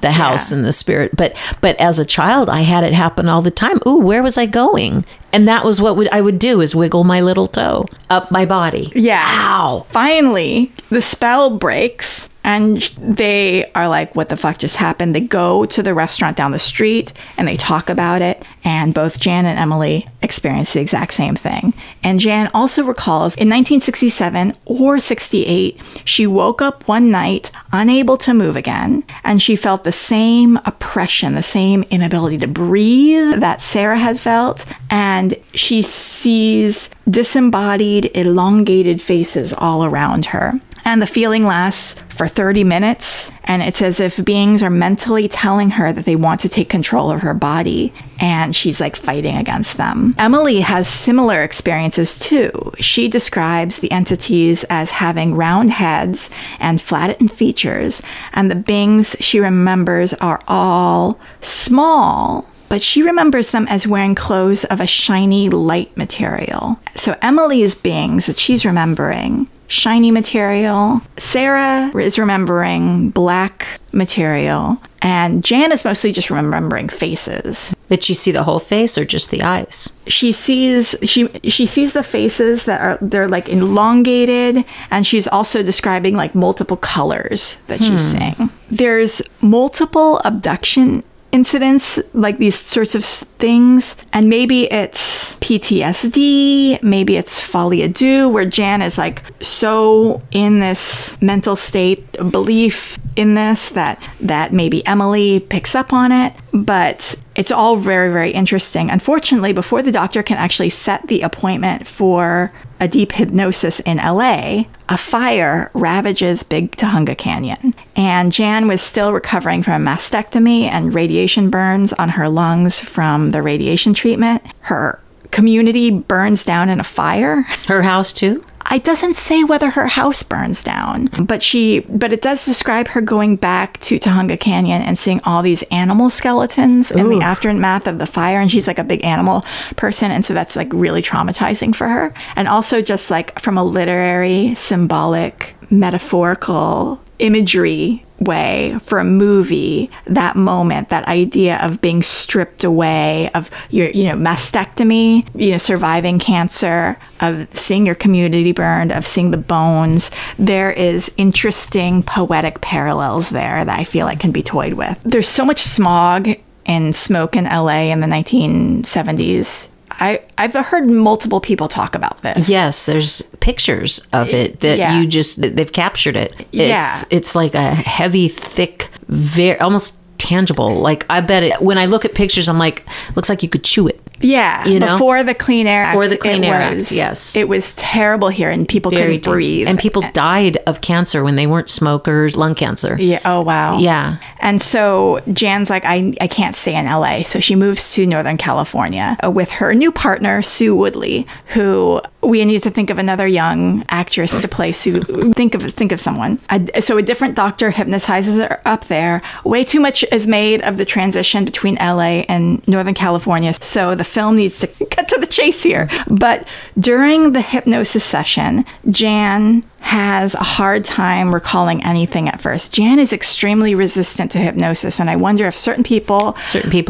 the house and the spirit. But as a child, I had it happen all the time. Ooh, where was I going? And that was what I would do is wiggle my little toe up my body. Yeah. Ow. Finally, the spell breaks. And they are like, what the fuck just happened? They go to the restaurant down the street and they talk about it. And both Jan and Emily experience the exact same thing. And Jan also recalls in 1967 or 68, she woke up one night unable to move again, and she felt the same oppression, the same inability to breathe that Sarah had felt, and she sees disembodied, elongated faces all around her. And the feeling lasts for 30 minutes, and it's as if beings are mentally telling her that they want to take control of her body, and she's like fighting against them. Emily has similar experiences too. She describes the entities as having round heads and flattened features, and the beings she remembers are all small, but she remembers them as wearing clothes of a shiny light material. So Emily's beings that she's remembering, shiny material. Sarah is remembering black material. And Jan is mostly just remembering faces. Did she see the whole face or just the eyes? She sees the faces they're like elongated, and she's also describing like multiple colors that she's seeing. There's multiple abduction incidents, like these sorts of things, and maybe it's PTSD, maybe it's folie à deux, where Jan is like so in this mental state of belief in this that maybe Emily picks up on it. But it's all very, very interesting. Unfortunately, before the doctor can actually set the appointment for a deep hypnosis in LA, a fire ravages Big Tujunga Canyon. And Jan was still recovering from a mastectomy and radiation burns on her lungs from the radiation treatment. Her community burns down in a fire. Her house too? It doesn't say whether her house burns down, but it does describe her going back to Tujunga Canyon and seeing all these animal skeletons in the aftermath of the fire. And she's like a big animal person. And so that's like really traumatizing for her. And also just like from a literary, symbolic, metaphorical imagery way for a movie, that moment, that idea of being stripped away, of your, mastectomy, surviving cancer, of seeing your community burned, of seeing the bones. There is interesting poetic parallels there that I feel like can be toyed with. There's so much smog and smoke in LA in the 1970s. I've heard multiple people talk about this. Yes, there's pictures of it that they've captured it. It's like a heavy, thick, very almost tangible. Like I bet it, when I look at pictures, I'm like, looks like you could chew it. Yeah, before the Clean Air Act. Before the Clean Air Act, yes. It was terrible here, and people couldn't breathe. And people died of cancer when they weren't smokers, lung cancer. Yeah. Oh, wow. Yeah. And so Jan's like, I can't stay in LA. So she moves to Northern California with her new partner, Sue Woodley, who we need to think of another young actress to play Sue. think of someone. So a different doctor hypnotizes her up there. Way too much is made of the transition between LA and Northern California. So the film needs to cut to the chase here. But during the hypnosis session, Jan has a hard time recalling anything at first. Jan is extremely resistant to hypnosis, and I wonder if certain people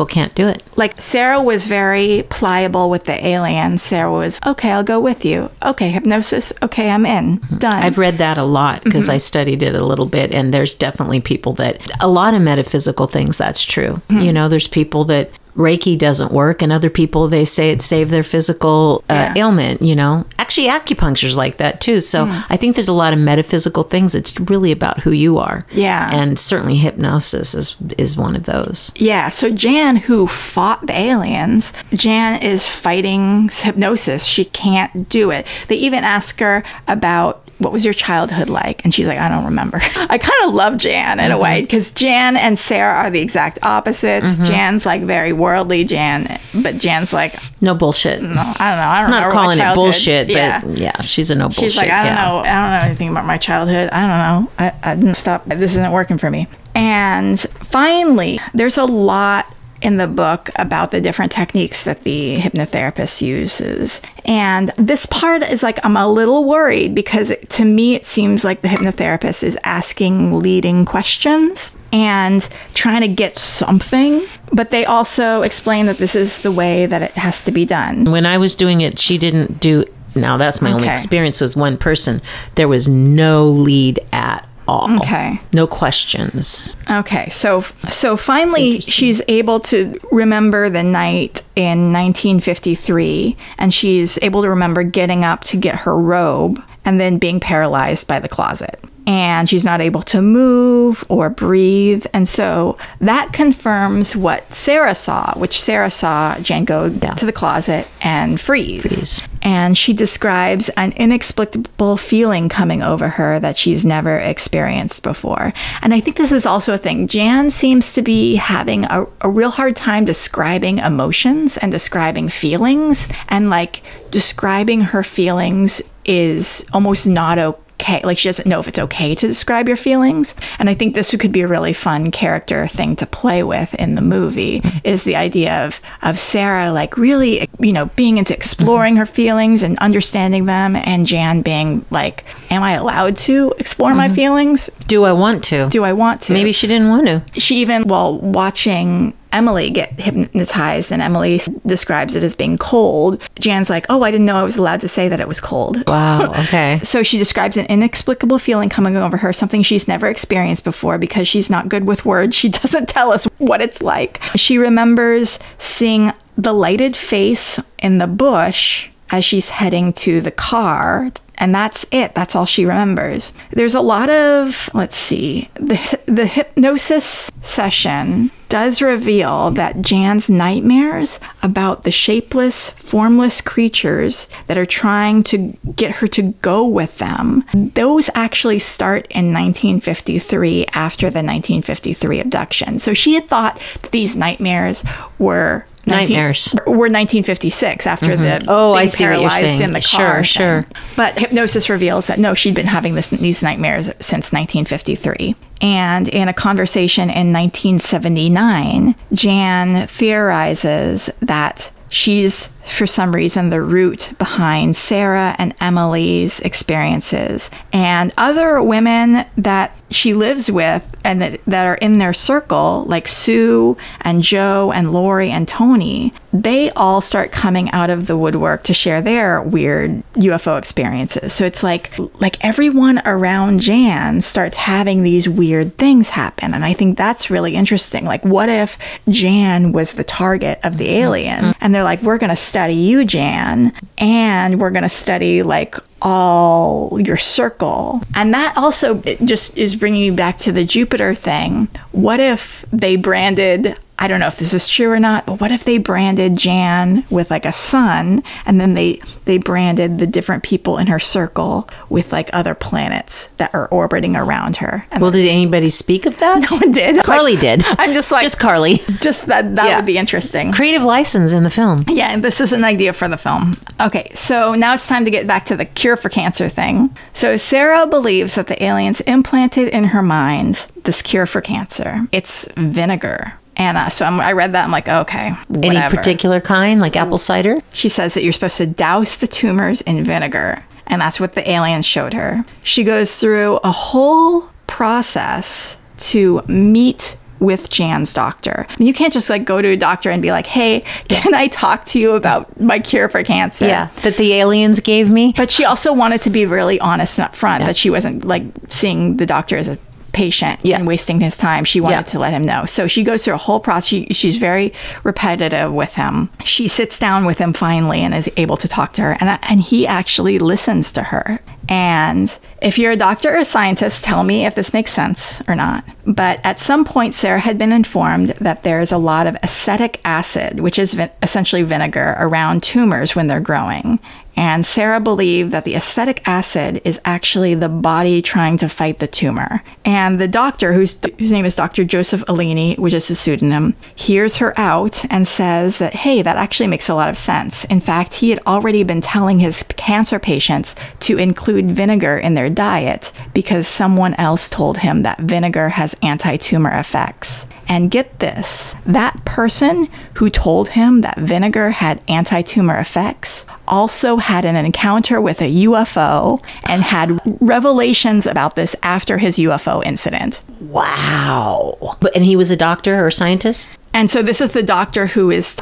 can't do it. Like Sarah was very pliable with the alien. Sarah was, okay, I'll go with you. Okay, hypnosis. Okay, I'm in. Done. I've read that a lot because I studied it a little bit, and there's definitely people that, a lot of metaphysical things, that's true. There's people that Reiki doesn't work, and other people, they say it saved their physical ailment, Actually, acupuncture's like that too. So I think there's a lot of metaphysical things. It's really about who you are. Yeah. And certainly hypnosis is one of those. Yeah. So Jan, who fought the aliens, Jan is fighting hypnosis. She can't do it. They even ask her about, what was your childhood like? And she's like, I don't remember. I kind of love Jan in a way, because Jan and Sarah are the exact opposites. Jan's like very worldly, but Jan's like, no bullshit. No, I don't know. I don't I'm not calling it bullshit, yeah. but yeah, she's a no bullshit. She's like, I don't know anything about my childhood. I don't know. I didn't stop. This isn't working for me. And finally, there's a lot in the book about the different techniques that the hypnotherapist uses. And this part is like, I'm a little worried, because to me, it seems like the hypnotherapist is asking leading questions and trying to get something. But they also explain that this is the way that it has to be done. When I was doing it, she didn't do, now that's my only experience with one person. There was no lead at all. Okay. No questions. Okay, so finally she's able to remember the night in 1953, and she's able to remember getting up to get her robe and then being paralyzed by the closet. And she's not able to move or breathe. And so that confirms what Sarah saw, which Sarah saw Jan go to the closet and freeze. And she describes an inexplicable feeling coming over her that she's never experienced before. And I think this is also a thing. Jan seems to be having a real hard time describing emotions and describing feelings. And like describing her feelings is almost not okay. Like she doesn't know if it's okay to describe your feelings. And I think this could be a really fun character thing to play with in the movie, is the idea of Sarah like really, being into exploring her feelings and understanding them, and Jan being like, am I allowed to explore my feelings? Do I want to? Maybe she didn't want to. She even, while watching Emily get hypnotized, and Emily describes it as being cold, Jan's like, oh, I didn't know I was allowed to say that it was cold. Wow, okay. So she describes an inexplicable feeling coming over her, something she's never experienced before. Because she's not good with words, she doesn't tell us what it's like. She remembers seeing the lighted face in the bush as she's heading to the car. And that's it. That's all she remembers. There's a lot of, let's see, the hypnosis session does reveal that Jan's nightmares about the shapeless, formless creatures that are trying to get her to go with them, those actually start in 1953 after the 1953 abduction. So she had thought that these nightmares were 1956 after the being paralyzed in the car. Sure. But hypnosis reveals that no, she'd been having these nightmares since 1953. And in a conversation in 1979, Jan theorizes that she's, for some reason, the root behind Sarah and Emily's experiences. And other women that she lives with and that are in their circle, like Sue and Joe and Lori and Tony, they all start coming out of the woodwork to share their weird UFO experiences. So it's like everyone around Jan starts having these weird things happen. And I think that's really interesting. Like, what if Jan was the target of the alien? And they're like, we're going to study you, Jan, and we're going to study like all your circle. And that also just is bringing me back to the Jupiter thing. What if they branded, I don't know if this is true or not, but what if they branded Jan with like a sun, and then they branded the different people in her circle with like other planets that are orbiting around her? And well, did anybody speak of that? No one did. Carly did. I'm just like, just Carly. Just that would be interesting. Creative license in the film. Yeah, and this is an idea for the film. Okay, so now it's time to get back to the cure for cancer thing. So Sarah believes that the aliens implanted in her mind this cure for cancer. It's vinegar. And so I read that. I'm like, okay, whatever. Any particular kind, like apple cider? She says that you're supposed to douse the tumors in vinegar. And that's what the aliens showed her. She goes through a whole process to meet with Jan's doctor. I mean, you can't just like go to a doctor and be like, hey, can I talk to you about my cure for cancer? Yeah, that the aliens gave me. But she also wanted to be really honest and upfront, that she wasn't like seeing the doctor as a patient and wasting his time. She wanted to let him know. So she goes through a whole process. She's very repetitive with him. She sits down with him finally and is able to talk to her. And he actually listens to her. And if you're a doctor or a scientist, tell me if this makes sense or not. But at some point, Sarah had been informed that there's a lot of acetic acid, which is essentially vinegar, around tumors when they're growing. And Sarah believed that the acetic acid is actually the body trying to fight the tumor. And the doctor, whose name is Dr. Joseph Alini, which is his pseudonym, hears her out and says that, hey, that actually makes a lot of sense. In fact, he had already been telling his cancer patients to include vinegar in their diet because someone else told him that vinegar has anti-tumor effects. And get this, that person who told him that vinegar had anti-tumor effects also had an encounter with a UFO and had revelations about this after his UFO incident. Wow. And he was a doctor or scientist? And so this is the doctor who is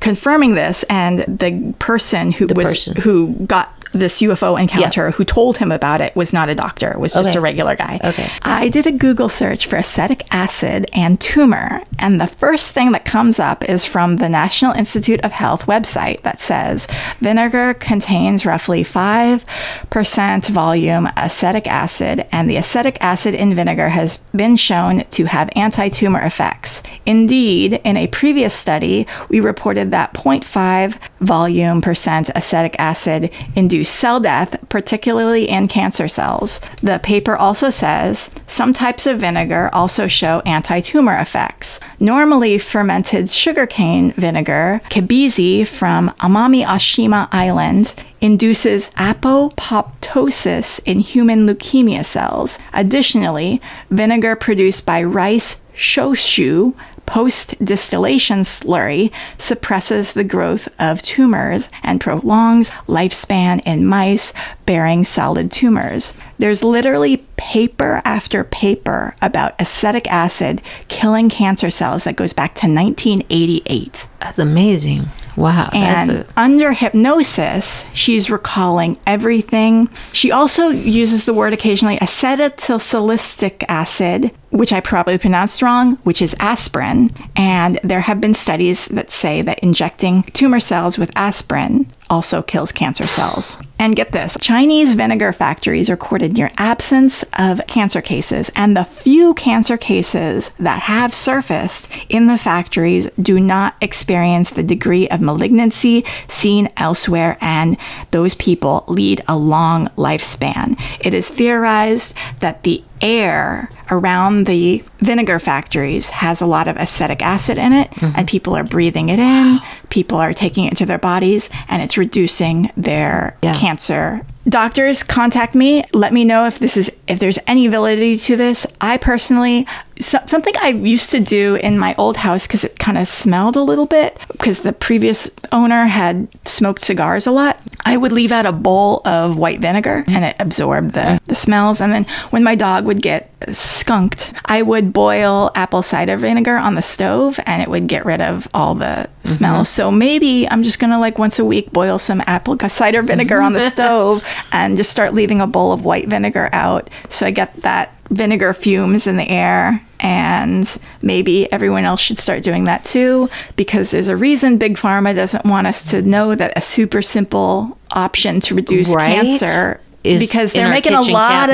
confirming this, and the person who got this UFO encounter who told him about it was not a doctor. It was just a regular guy. Okay. I did a Google search for acetic acid and tumor, and the first thing that comes up is from the National Institute of Health website that says vinegar contains roughly 5% volume acetic acid, and the acetic acid in vinegar has been shown to have anti-tumor effects. Indeed, in a previous study, we reported that 0.5 volume percent acetic acid induced cell death, particularly in cancer cells. The paper also says some types of vinegar also show anti-tumor effects. Normally fermented sugarcane vinegar, Kibisi from Amami Oshima Island, induces apoptosis in human leukemia cells. Additionally, vinegar produced by rice shoshu post-distillation slurry suppresses the growth of tumors and prolongs lifespan in mice bearing solid tumors. There's literally paper after paper about acetic acid killing cancer cells that goes back to 1988. That's amazing. Wow. And under hypnosis, she's recalling everything. She also uses the word occasionally acetylsalicylic acid, which I probably pronounced wrong, which is aspirin. And there have been studies that say that injecting tumor cells with aspirin also kills cancer cells. And get this, Chinese vinegar factories recorded near absence of cancer cases, and the few cancer cases that have surfaced in the factories do not experience the degree of malignancy seen elsewhere, and those people lead a long lifespan. It is theorized that the air around the vinegar factories has a lot of acetic acid in it, and people are breathing it in, people are taking it into their bodies, and it's reducing their cancer. Doctors, contact me. Let me know if there's any validity to this. I personally, something I used to do in my old house, because it kind of smelled a little bit, because the previous owner had smoked cigars a lot, I would leave out a bowl of white vinegar, and it absorbed the smells. And then when my dog would get skunked, I would boil apple cider vinegar on the stove, and it would get rid of all the smells. So maybe I'm just gonna, like, once a week boil some apple cider vinegar on the stove and just start leaving a bowl of white vinegar out, so I get that vinegar fumes in the air. And maybe everyone else should start doing that too, because there's a reason Big Pharma doesn't want us to know that a super simple option to reduce cancer is, because they're making a lot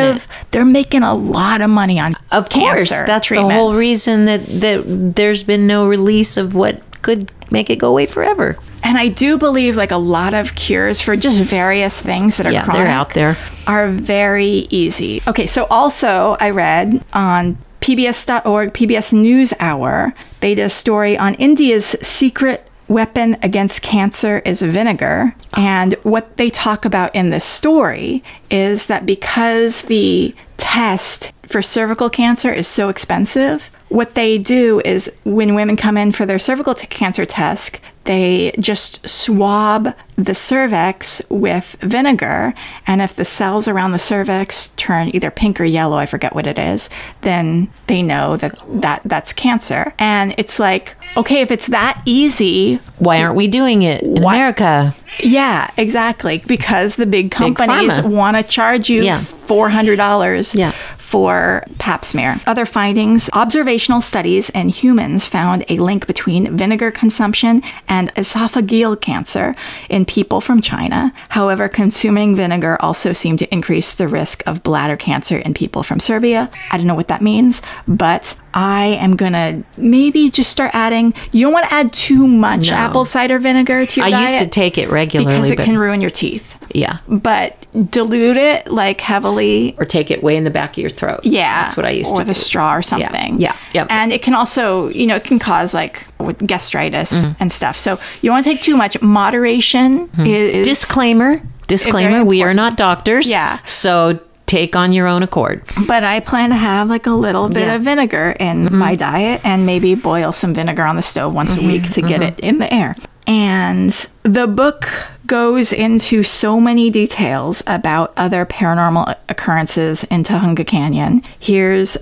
of money on of course cancer that's treatments. The whole reason that there's been no release of what could make it go away forever. And I do believe, like, a lot of cures for just various things that are chronic, they're out there, are very easy. Okay, so also I read on PBS.org, PBS NewsHour, they did a story on India's secret weapon against cancer is vinegar. And what they talk about in this story is that because the test for cervical cancer is so expensive, what they do is when women come in for their cervical cancer test, they just swab the cervix with vinegar, and if the cells around the cervix turn either pink or yellow, I forget what it is, then they know that's cancer. And it's like, okay, if it's that easy, why aren't we doing it in America? Yeah, exactly. Because the big companies want to charge you $400 for pap smear. Other findings, observational studies in humans found a link between vinegar consumption and esophageal cancer in people from China. However, consuming vinegar also seemed to increase the risk of bladder cancer in people from Serbia. I don't know what that means, but I am gonna maybe just start adding, you don't want to add too much apple cider vinegar to your diet. I used to take it regularly. Because it can ruin your teeth. Yeah. But dilute it, like, heavily. Or take it way in the back of your throat. Yeah. That's what I used to do. Or the straw or something. Yeah. And it can also, it can cause, like, gastritis and stuff. So you want to take too much. Moderation is... Disclaimer, we are not doctors. Yeah. So take on your own accord. But I plan to have, like, a little bit of vinegar in my diet, and maybe boil some vinegar on the stove once a week to get it in the air. And The book goes into so many details about other paranormal occurrences in Tujunga Canyon. Here's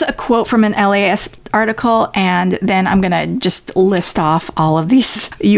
a quote from an LAS article, and then I'm going to just list off all of these crazy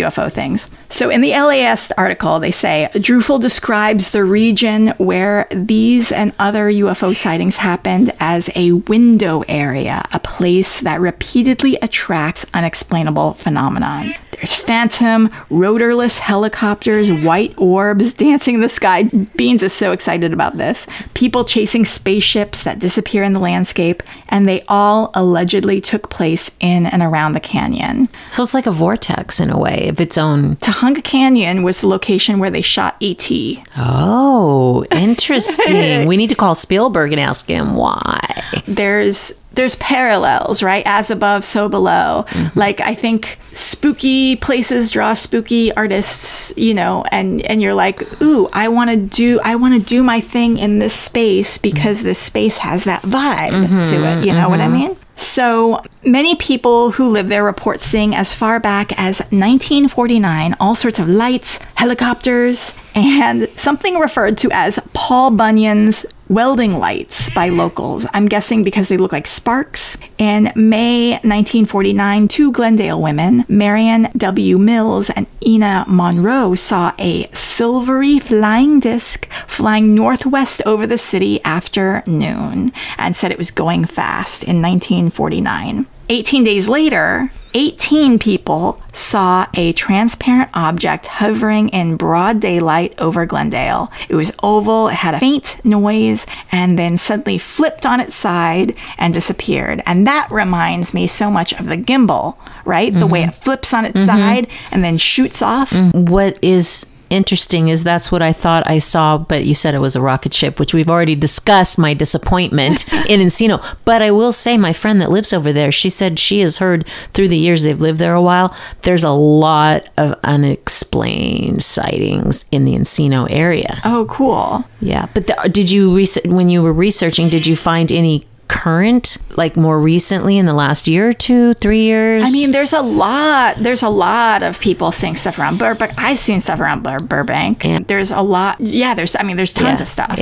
UFO things. So in the LAS article, they say, Drufel describes the region where these and other UFO sightings happened as a window area, a place that repeatedly attracts unexplainable phenomenon. There's phantom, rotorless helicopters, white orbs dancing in the sky. Beans is so excited about this. People chasing spaceships that disappear in the landscape, and they all allegedly took place in and around the canyon. So it's like a vortex in a way of its own. Tujunga Canyon was the location where they shot E.T. Oh, interesting. We need to call Spielberg and ask him why. There's parallels, right? As above, so below. Mm-hmm. Like, I think spooky places draw spooky artists, and you're like, ooh, I want to do my thing in this space because this space has that vibe to it. You know what I mean? So many people who live there report seeing as far back as 1949 all sorts of lights, helicopters, and something referred to as Paul Bunyan's welding lights by locals. I'm guessing because they look like sparks. In May 1949, two Glendale women, Marion W. Mills and Ina Monroe, saw a silvery flying disc flying northwest over the city after noon and said it was going fast in 1949. 18 days later, 18 people saw a transparent object hovering in broad daylight over Glendale. It was oval, it had a faint noise, and then suddenly flipped on its side and disappeared. And that reminds me so much of the gimbal, right? The way it flips on its side and then shoots off. What is interesting is that's what I thought I saw, but you said it was a rocket ship, which we've already discussed my disappointment in Encino. But I will say, my friend that lives over there, she said she has heard through the years they've lived there a while, there's a lot of unexplained sightings in the Encino area. Oh, cool. Yeah. But did you, when you were researching, did you find any current, like more recently in the last year or 2, 3 years? I mean, there's a lot of people seeing stuff around Burbank. I've seen stuff around Burbank. Yeah. There's a lot. Yeah, there's tons of stuff,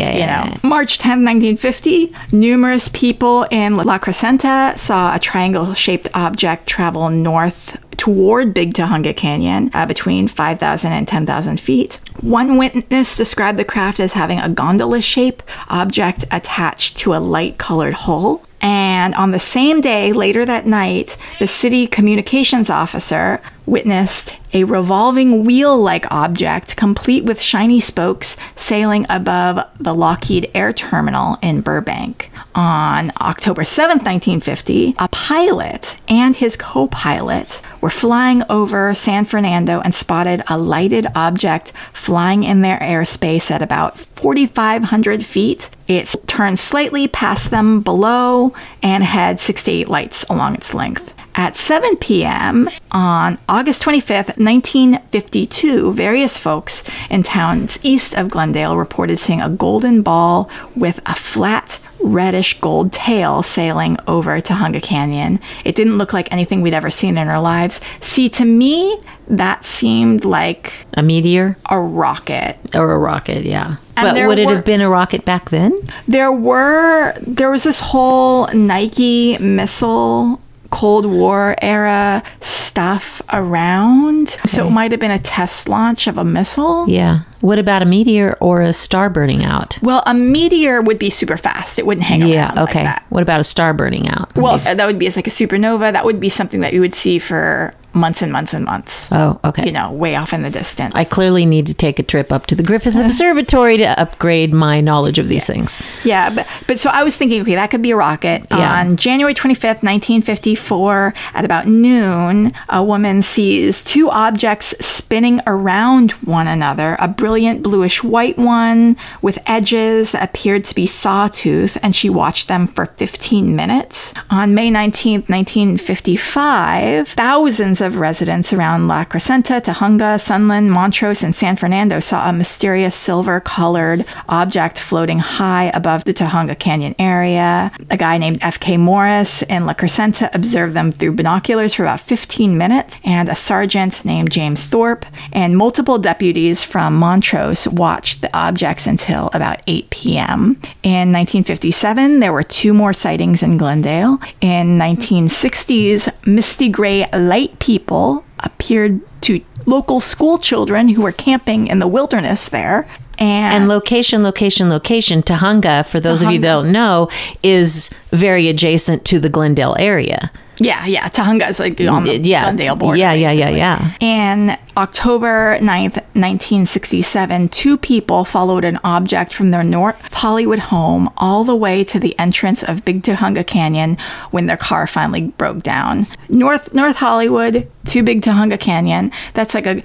March 10, 1950, numerous people in La Crescenta saw a triangle-shaped object travel north toward Big Tujunga Canyon between 5,000 and 10,000 feet. One witness described the craft as having a gondola-shaped object attached to a light-colored hull. And on the same day, later that night, the city communications officer witnessed a revolving wheel-like object complete with shiny spokes sailing above the Lockheed Air Terminal in Burbank. On October 7th, 1950, a pilot and his co-pilot were flying over San Fernando and spotted a lighted object flying in their airspace at about 4,500 feet. It turned slightly past them below and had 6 to 8 lights along its length. At 7 p.m. on August 25th, 1952, various folks in towns east of Glendale reported seeing a golden ball with a flat reddish gold tail sailing over Tujunga Canyon. It didn't look like anything we'd ever seen in our lives. See, to me, that seemed like a meteor? A rocket. Or a rocket, yeah. And but would it have been a rocket back then? There was this whole Nike missile Cold War era stuff around. Okay. So it might have been a test launch of a missile. Yeah. What about a meteor or a star burning out? Well, a meteor would be super fast. It wouldn't hang around like that. What about a star burning out? Well, that would be like a supernova. That would be something that you would see for months and months and months. Oh, okay. Way off in the distance. I clearly need to take a trip up to the Griffith Observatory to upgrade my knowledge of these things. Yeah, but so I was thinking, okay, that could be a rocket. Yeah. On January 25th, 1954, at about noon, a woman sees two objects spinning around one another, a brilliant bluish-white one with edges that appeared to be sawtooth, and she watched them for 15 minutes. On May 19th, 1955, thousands of residents around La Crescenta, Tujunga, Sunland, Montrose, and San Fernando saw a mysterious silver-colored object floating high above the Tujunga Canyon area. A guy named F.K. Morris in La Crescenta observed them through binoculars for about 15 minutes, and a sergeant named James Thorpe and multiple deputies from Montrose watched the objects until about 8 p.m. In 1957, there were 2 more sightings in Glendale. In 1960s, misty gray light people appeared to local school children who were camping in the wilderness there. And location. Tujunga, for those of you that don't know, is very adjacent to the Glendale area. Yeah. Tujunga is like on the Glendale border. Yeah. And October 9th, 1967, 2 people followed an object from their North Hollywood home all the way to the entrance of Big Tujunga Canyon when their car finally broke down. North Hollywood to Big Tujunga Canyon, that's like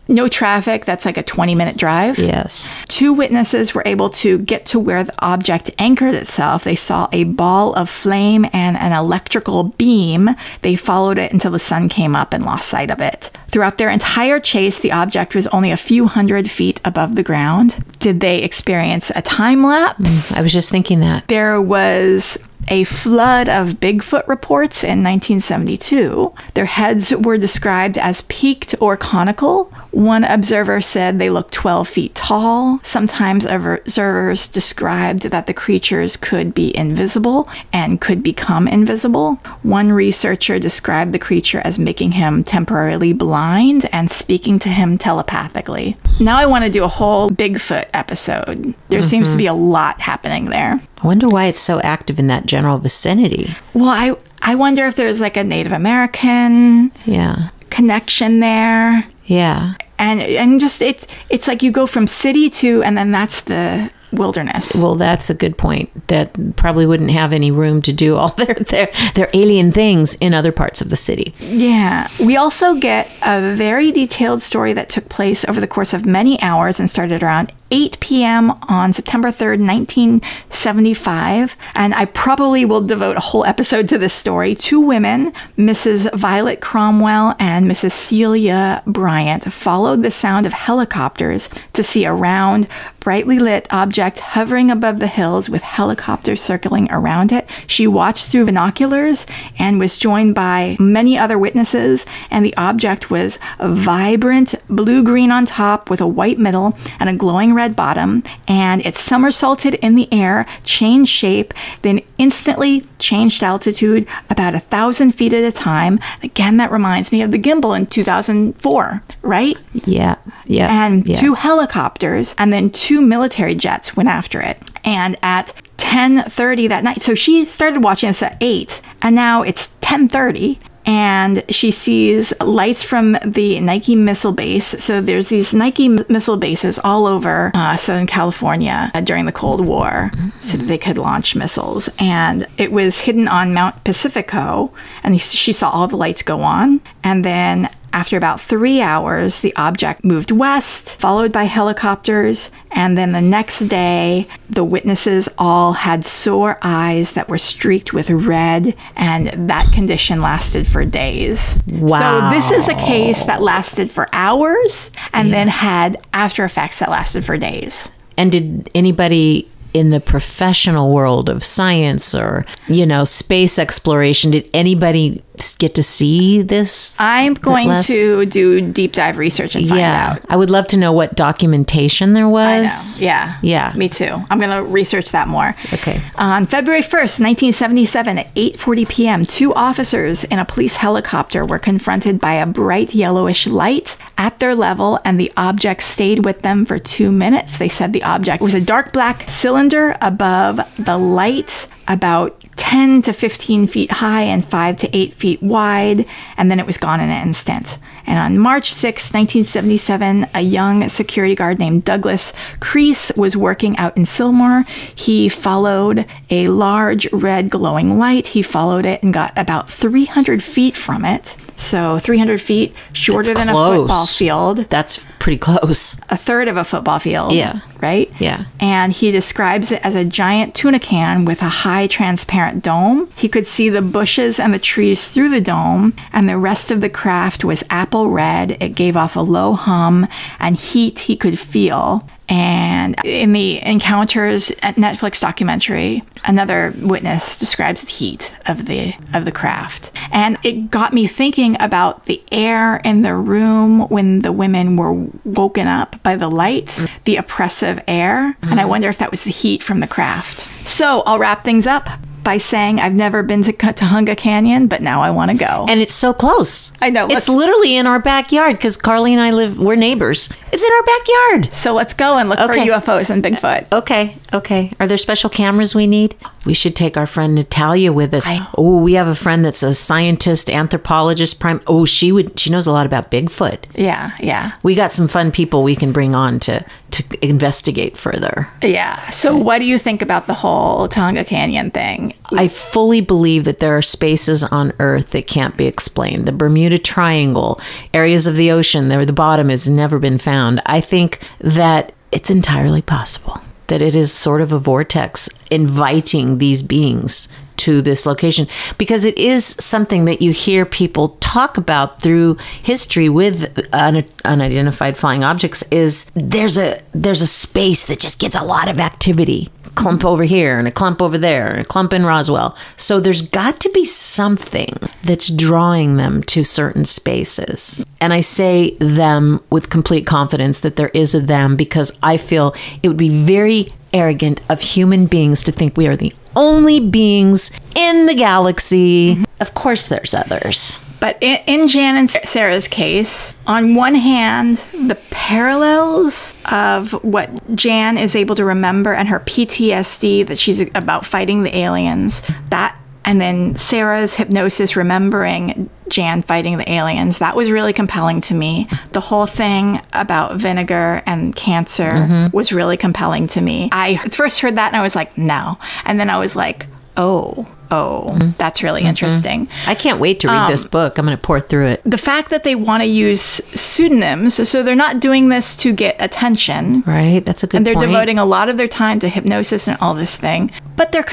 no traffic, that's like a 20-minute drive. Yes. 2 witnesses were able to get to where the object anchored itself. They saw a ball of flame and an electrical beam. They followed it until the sun came up and lost sight of it. Throughout their entire chase, the object was only a few hundred feet above the ground. Did they experience a time lapse? I was just thinking that. There was a flood of Bigfoot reports in 1972. Their heads were described as peaked or conical. One observer said they looked 12 feet tall. Sometimes observers described that the creatures could be invisible and could become invisible. One researcher described the creature as making him temporarily blind and speaking to him telepathically. Now I want to do a whole Bigfoot episode. There seems to be a lot happening there. I wonder why it's so active in that general vicinity. Well, I wonder if there's like a Native American connection there. Yeah. And just it's like you go from city to, and then that's the wilderness. Well, that's a good point. That probably wouldn't have any room to do all their alien things in other parts of the city. Yeah. We also get a very detailed story that took place over the course of many hours and started around 8 p.m. on September 3rd, 1975. And I probably will devote a whole episode to this story. 2 women, Mrs. Violet Cromwell and Mrs. Celia Bryant, followed the sound of helicopters to see a round, brightly lit object hovering above the hills with helicopters circling around it. She watched through binoculars and was joined by many other witnesses, and the object was vibrant blue-green on top with a white middle and a glowing red bottom, and it somersaulted in the air, changed shape, then instantly changed altitude about 1,000 feet at a time. Again, that reminds me of the gimbal in 2004, right? Yeah. And 2 helicopters, and then 2 military jets went after it. And at 10:30 that night, so she started watching this at 8, and now it's 10:30. And she sees lights from the Nike missile base. So there's these Nike missile bases all over Southern California during the Cold War so that they could launch missiles. And it was hidden on Mount Pacifico. And she saw all the lights go on. And then after about 3 hours, the object moved west, followed by helicopters. And then the next day, the witnesses all had sore eyes that were streaked with red, and that condition lasted for days. Wow. So this is a case that lasted for hours and then had after effects that lasted for days. And did anybody in the professional world of science or, space exploration, did anybody get to see this? I'm going to do deep dive research and find out. I would love to know what documentation there was. I know. Yeah. Me too. I'm going to research that more. Okay. On February 1st, 1977, at 8:40 p.m., 2 officers in a police helicopter were confronted by a bright yellowish light at their level, and the object stayed with them for 2 minutes. They said the object was a dark black cylinder above the light, about 10 to 15 feet high and 5 to 8 feet wide, and then it was gone in an instant. And on March 6, 1977, a young security guard named Douglas Crease was working out in Sylmar. He followed a large red glowing light. He followed it and got about 300 feet from it. So 300 feet, shorter That's than a close. football field, That's pretty close. a third of a football field. Yeah. Right? Yeah. And he describes it as a giant tuna can with a high transparent dome. He could see the bushes and the trees through the dome, and the rest of the craft was apple red. It gave off a low hum and heat he could feel. And in the Encounters Netflix documentary, another witness describes the heat of the craft. And it got me thinking about the air in the room when the women were woken up by the lights, the oppressive air. And I wonder if that was the heat from the craft. So I'll wrap things up by saying I've never been to Tujunga Canyon, but now I want to go. And it's so close. I know. It's literally in our backyard because Carly and I we're neighbors. It's in our backyard. So let's go and look for UFOs and Bigfoot. Okay. Are there special cameras we need? We should take our friend Natalia with us. We have a friend that's a scientist, anthropologist, she knows a lot about Bigfoot. Yeah. We got some fun people we can bring on to investigate further. Yeah. So what do you think about the whole Tujunga Canyon thing? I fully believe that there are spaces on Earth that can't be explained. The Bermuda Triangle, areas of the ocean where the bottom has never been found. I think that it's entirely possible that it is sort of a vortex inviting these beings to this location, because it is something that you hear people talk about through history with unidentified flying objects. Is there's a space that just gets a lot of activity, a clump over here and a clump over there and a clump in Roswell. So there's got to be something that's drawing them to certain spaces. And I say them with complete confidence that there is a them, because I feel it would be very arrogant of human beings to think we are the only beings in the galaxy. Mm-hmm. Of course there's others. But in Jan and Sarah's case, on one hand, the parallels of what Jan is able to remember and her PTSD that she's about fighting the aliens, that, and then Sarah's hypnosis remembering Jan fighting the aliens, that was really compelling to me. The whole thing about vinegar and cancer was really compelling to me. I first heard that and I was like, no. And then I was like, oh, that's really interesting. I can't wait to read this book. I'm going to pour through it. The fact that they want to use pseudonyms, so they're not doing this to get attention. Right, that's a good point. And they're devoting a lot of their time to hypnosis and all this thing. But there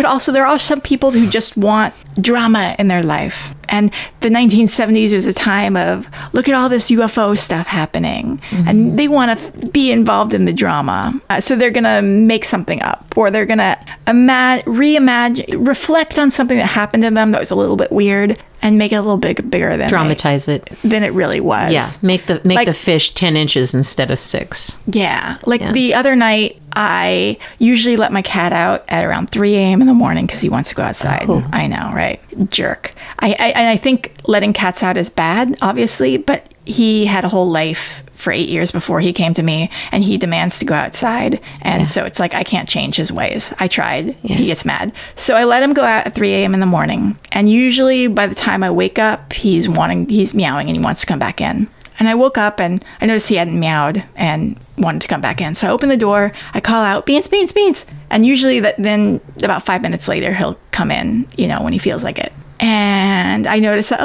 are some people who just want drama in their life. And the 1970s was a time of, look at all this UFO stuff happening. And they want to be involved in the drama. So they're going to make something up, or they're going to reimagine, reflect on something that happened to them that was a little bit weird, and make it a little bit bigger than dramatize it than it really was. Yeah, make the fish 10 inches instead of 6. Yeah, the other night, I usually let my cat out at around 3 a.m. in the morning because he wants to go outside. Oh. I know, right? Jerk. I think letting cats out is bad, obviously, but he had a whole life for 8 years before he came to me, and he demands to go outside. And so it's like, I can't change his ways. I tried. Yeah. He gets mad. So I let him go out at 3 a.m. in the morning. And usually by the time I wake up, he's meowing and he wants to come back in. And I woke up and I noticed he hadn't meowed and wanted to come back in. So I open the door, I call out, Beans, Beans, Beans. And usually then about 5 minutes later, he'll come in, when he feels like it. And I noticed that,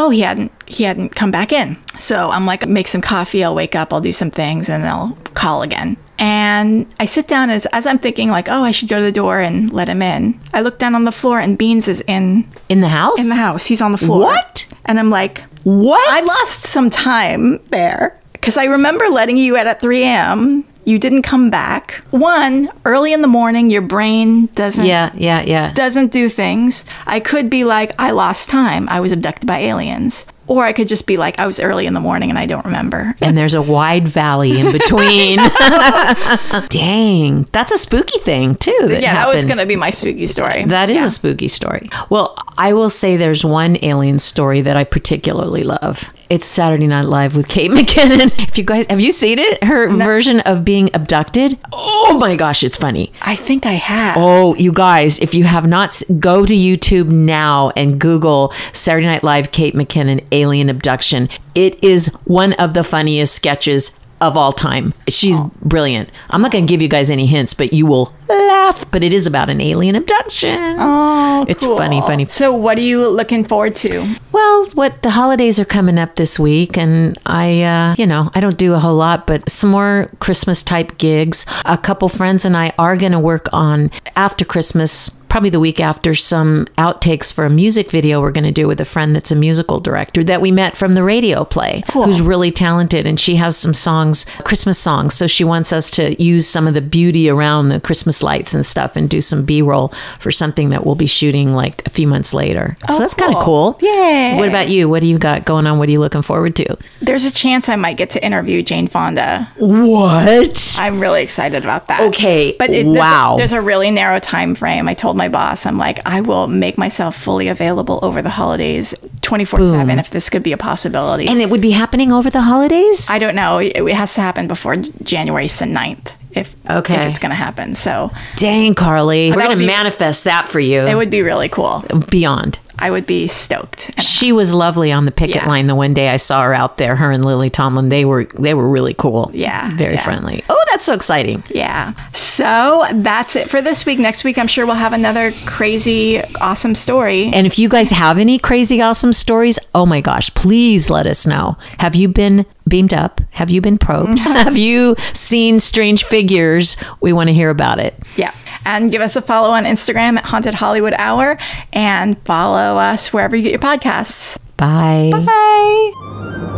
he hadn't come back in. So I'm like, make some coffee, I'll wake up, I'll do some things, and then I'll call again. And I sit down as I'm thinking like, I should go to the door and let him in. I look down on the floor and Beans is in the house? In the house. He's on the floor. What? And I'm like, what? I lost some time there because I remember letting you out at 3 a.m. You didn't come back. One, early in the morning, your brain doesn't do things. I could be like, I lost time. I was abducted by aliens. Or I could just be like, I was early in the morning and I don't remember. And there's a wide valley in between. Dang. That's a spooky thing, too. That was going to be my spooky story. That is a spooky story. Well, I will say there's one alien story that I particularly love. It's Saturday Night Live with Kate McKinnon. If you guys, have you seen it? Her version of being abducted? Oh my gosh, it's funny. I think I have. Oh, you guys, if you have not, go to YouTube now and Google Saturday Night Live Kate McKinnon alien abduction. It is one of the funniest sketches of all time. She's brilliant. I'm not going to give you guys any hints, but you will laugh laugh, but it is about an alien abduction. Oh, it's cool. funny. So what are you looking forward to? Well, the holidays are coming up this week, and I don't do a whole lot, but some more Christmas type gigs. A couple friends and I are going to work on, after Christmas, probably the week after, some outtakes for a music video we're going to do with a friend that's a musical director that we met from the radio play, who's really talented, and she has some songs, Christmas songs, so she wants us to use some of the beauty around the Christmas lights and stuff and do some B-roll for something that we'll be shooting like a few months later. So that's kind of cool. Yay. What about you? What do you got going on? What are you looking forward to? There's a chance I might get to interview Jane Fonda. What? I'm really excited about that. Okay. But wow. There's a really narrow time frame. I told my boss, I'm like, I will make myself fully available over the holidays 24/7 if this could be a possibility. And it would be happening over the holidays? I don't know. It has to happen before January 9th if it's going to happen. So dang, Carly. We're going to manifest that for you. It would be really cool. Beyond. I would be stoked. She was lovely on the picket line the one day I saw her out there. Her and Lily Tomlin, they were really cool. Yeah. Very friendly. Oh, that's so exciting. Yeah. So that's it for this week. Next week, I'm sure we'll have another crazy, awesome story. And if you guys have any crazy, awesome stories, oh my gosh, please let us know. Have you been beamed up? Have you been probed? Have you seen strange figures? We want to hear about it. Yeah. And give us a follow on Instagram at Haunted Hollywood Hour, and follow us wherever you get your podcasts. Bye. Bye.